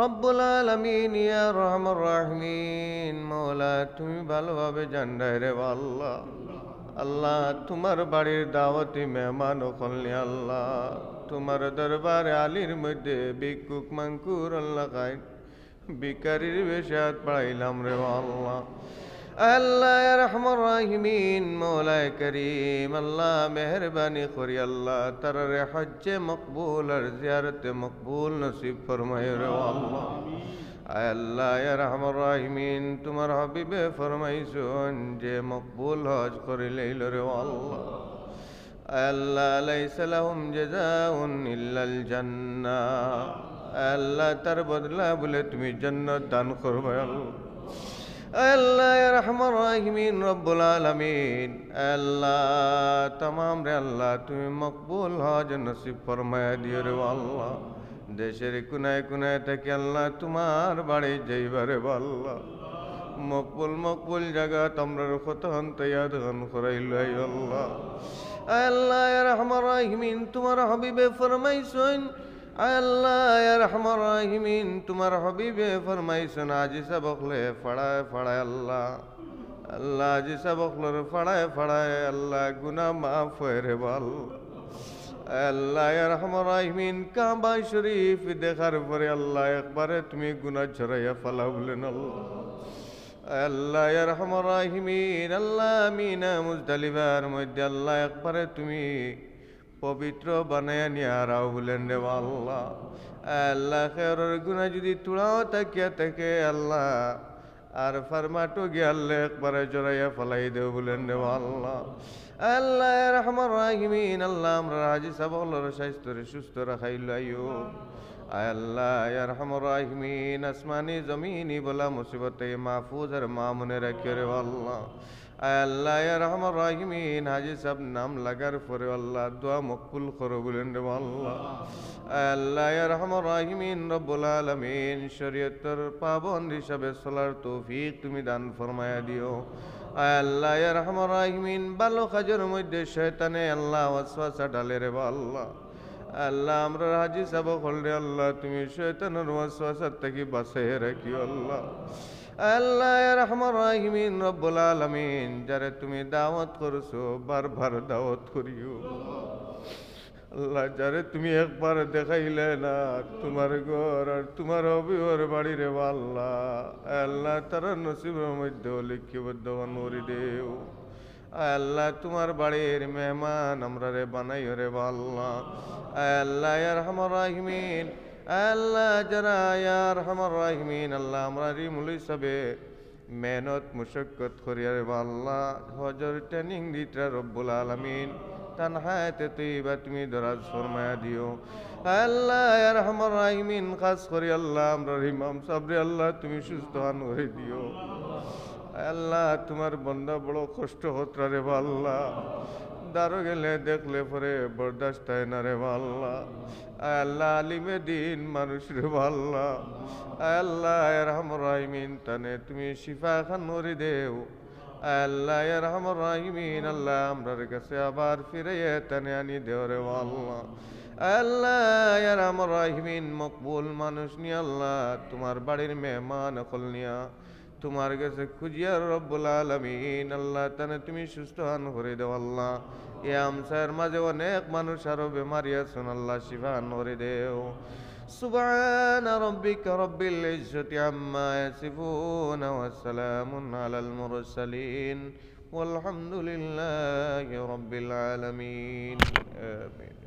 رب العالمين يا أرحم الراحمين, মওলা তুমি ভালোভাবে জানলে রে আল্লাহ। আল্লাহ তোমার বাড়ির দাওয়াতি মেহমান ওখানে আল্লাহ তোমার দরবারে আলীর মধ্যে ভিক্ষুক মাঙ্কুর আল্লাহ খাই ভিকারির বেশাত পাইলাম রে আল্লাহ। আল্লাহ ইয়া রহমান রাহিমিন, মওলায়ে করিম আল্লাহ মেহরবানি করি আল্লাহ তারে হজ্জে মকবুল আর জিয়ারতে মকবুল নসিব ফরমায় রে আল্লাহ। আল্লাহ ইয়া রহমান রাহিমিন, তোমার হাবিবে ফরমাইছেন যে মকবুল হজ করিলেইল রে আল্লাহ। আল্লাহ লাইসা লাহুম জাযাউন ইল্লাল জান্নাহ, আল্লাহ তার বদলা বলে তুমি জান্নাত দান করবে আল্লাহ। আল্লাহ ইয়া রহমান রাহিমিন রব্বুল আলামিন, আল্লাহ তামাম রে আল্লাহ তুমি মকবুল হজ নসিব ফরমায়া দিও রে আল্লাহ। দেশের কোনায় কোনায় থেকে আল্লাহ তোমার বাড়ি যাইবারে আল্লাহ মকবুল মকবুল জায়গা তোমরা খতন তৈয়াদ গান করাইল আল্লাহ। আল্লাহ ইয়া রহমান রাহিমিন, তোমার হাবিবে ফরমাইছেন আল্লাহ ইয়া রহমান রাহিমিন তোমার হাবিবে ফরমাইছেন আজি সবকলে ফড়ায় ফড়ায় আল্লাহ আল্লাহ আজি সবকলর ফড়ায় ফড়ায় আল্লাহ গুনাহ মাফ হয় রে বল আল্লাহ ইয়া রহমান রাহিমিন কাবা শরীফ দেখার পরে আল্লাহ একবারে তুমি গুনাহ ঝরাইয়া ফেলাও বলেন আল্লাহ ইয়া রহমান রাহিমিন আল্লাহ মিনা মুজদালিফার মধ্যে আল্লাহ একবারে তুমি পবিত্র বানায়া নিয়ে আরাও বলেন রে আল্লাহ আল্লাহ খেরের গুনাহ যদি তুড়াও তাকিয়া থাকে আল্লাহ আর ফারমাটো গিয়ে আল্লাহ একবারে জড়াইয়া ফেলাই দেও বলেন রে আল্লাহ আল্লাহ ইয়া রহমান রাহিমিন আল্লাহ আমরা হাজি সাবলের স্বাস্থ্যরে সুস্থ রাখাইলাইও আল্লাহ ইয়া রহমান রাহিমিন আসমানি জমিনি বলা মুসিবতে মাহফুজ আর মামুনে রাখিও রে আল্লাহ আল্লাহ ইয়া রহমান রাহিমিন হাজি সাহেব নাম লাগার পরে আল্লাহ দোয়া মকবুল করো বলেন রে আল্লাহ আল্লাহ ইয়া রহমান রাহিমিন রব্বুল আলামিন শরীয়তের পাবন্দ হিসাবে চলার তৌফিক তুমি দান ফরমায়া দিও আল্লাহ ইয়া রহমান রাহিমিন ভালো কাজের মধ্যে শয়তানে আল্লাহ ওয়াসওয়াসা ডালে রে আল্লাহ আল্লাহ আমরা হাজি সাহেব হলরে আল্লাহ তুমি শয়তানের ওয়াসওয়াসা থেকে বাঁচিয়ে রাখিও আল্লাহ আল্লাহ ইয়া রহমান রাহিমিন রব্বুল আলামিন যারে তুমি দাওয়াত করছো বারবার দাওয়াত করিও আল্লাহ যারে তুমি একবার দেখাইলে না তোমার ঘর আর তোমার অবিহর বাড়ি রে আল্লাহ আল্লাহ তারা নসিবের মধ্যে লিখিবদ্ধ নরি দেও আল্লাহ তোমার বাড়ির মেহমান আমরা রে বানাইও রে আল্লাহ আল্লাহ ইয়া রহমান রাহিমিন আল্লাহ যারা ইয়া রহমান রাহিমিন আল্লাহ আমরা রিমুল হিসাবে মেহনত মুশাক্কত করিয়া রে আল্লাহ হজর ট্রেনিং দিতে রব্বুল আলামিন তানহায়াতে তৈবা তুমি দরাজ ফরমায়া দিও আল্লাহ ইয়া রহমান রাহিমিন খাস করি আল্লাহ আমরা ইমাম সাবরে আল্লাহ তুমি সুস্থ হান করে দিও আল্লাহ তোমার বন্দা বড় কষ্ট হতরা রে আল্লাহ দারো গেলে দেখলে পরে বরদাস্ত হয় না রে আল্লাহ আল্লাহ আলিমে দিন মানুষ রে আল্লাহ আল্লাহ ইয়া রহমান রাহিমিন তানে তুমি শিফা খান নরি দেও আল্লাহ ইয়া রহমান রাহিমিন আল্লাহ আমরার কাছে আবার ফিরে তানে আনি দেও রে আল্লাহ আল্লাহ ইয়া রহমান রাহিমিন মকবুল মানুষ নি আল্লাহ তোমার বাড়ির মেহমান অকল নিয়া তোমার কাছে খুঁজিয়া রব্বুল আলামিন আল্লাহ তানে তুমি সুস্থ হান করে দেও আল্লাহ এ আমসার মাঝে অনেক মানুষ আরো বেমারি আছেন আল্লাহ শিফা হান করে দেও سبحان ربك رب العزة عما يصفون وسلام على المرسلين والحمد لله رب العالمين آمين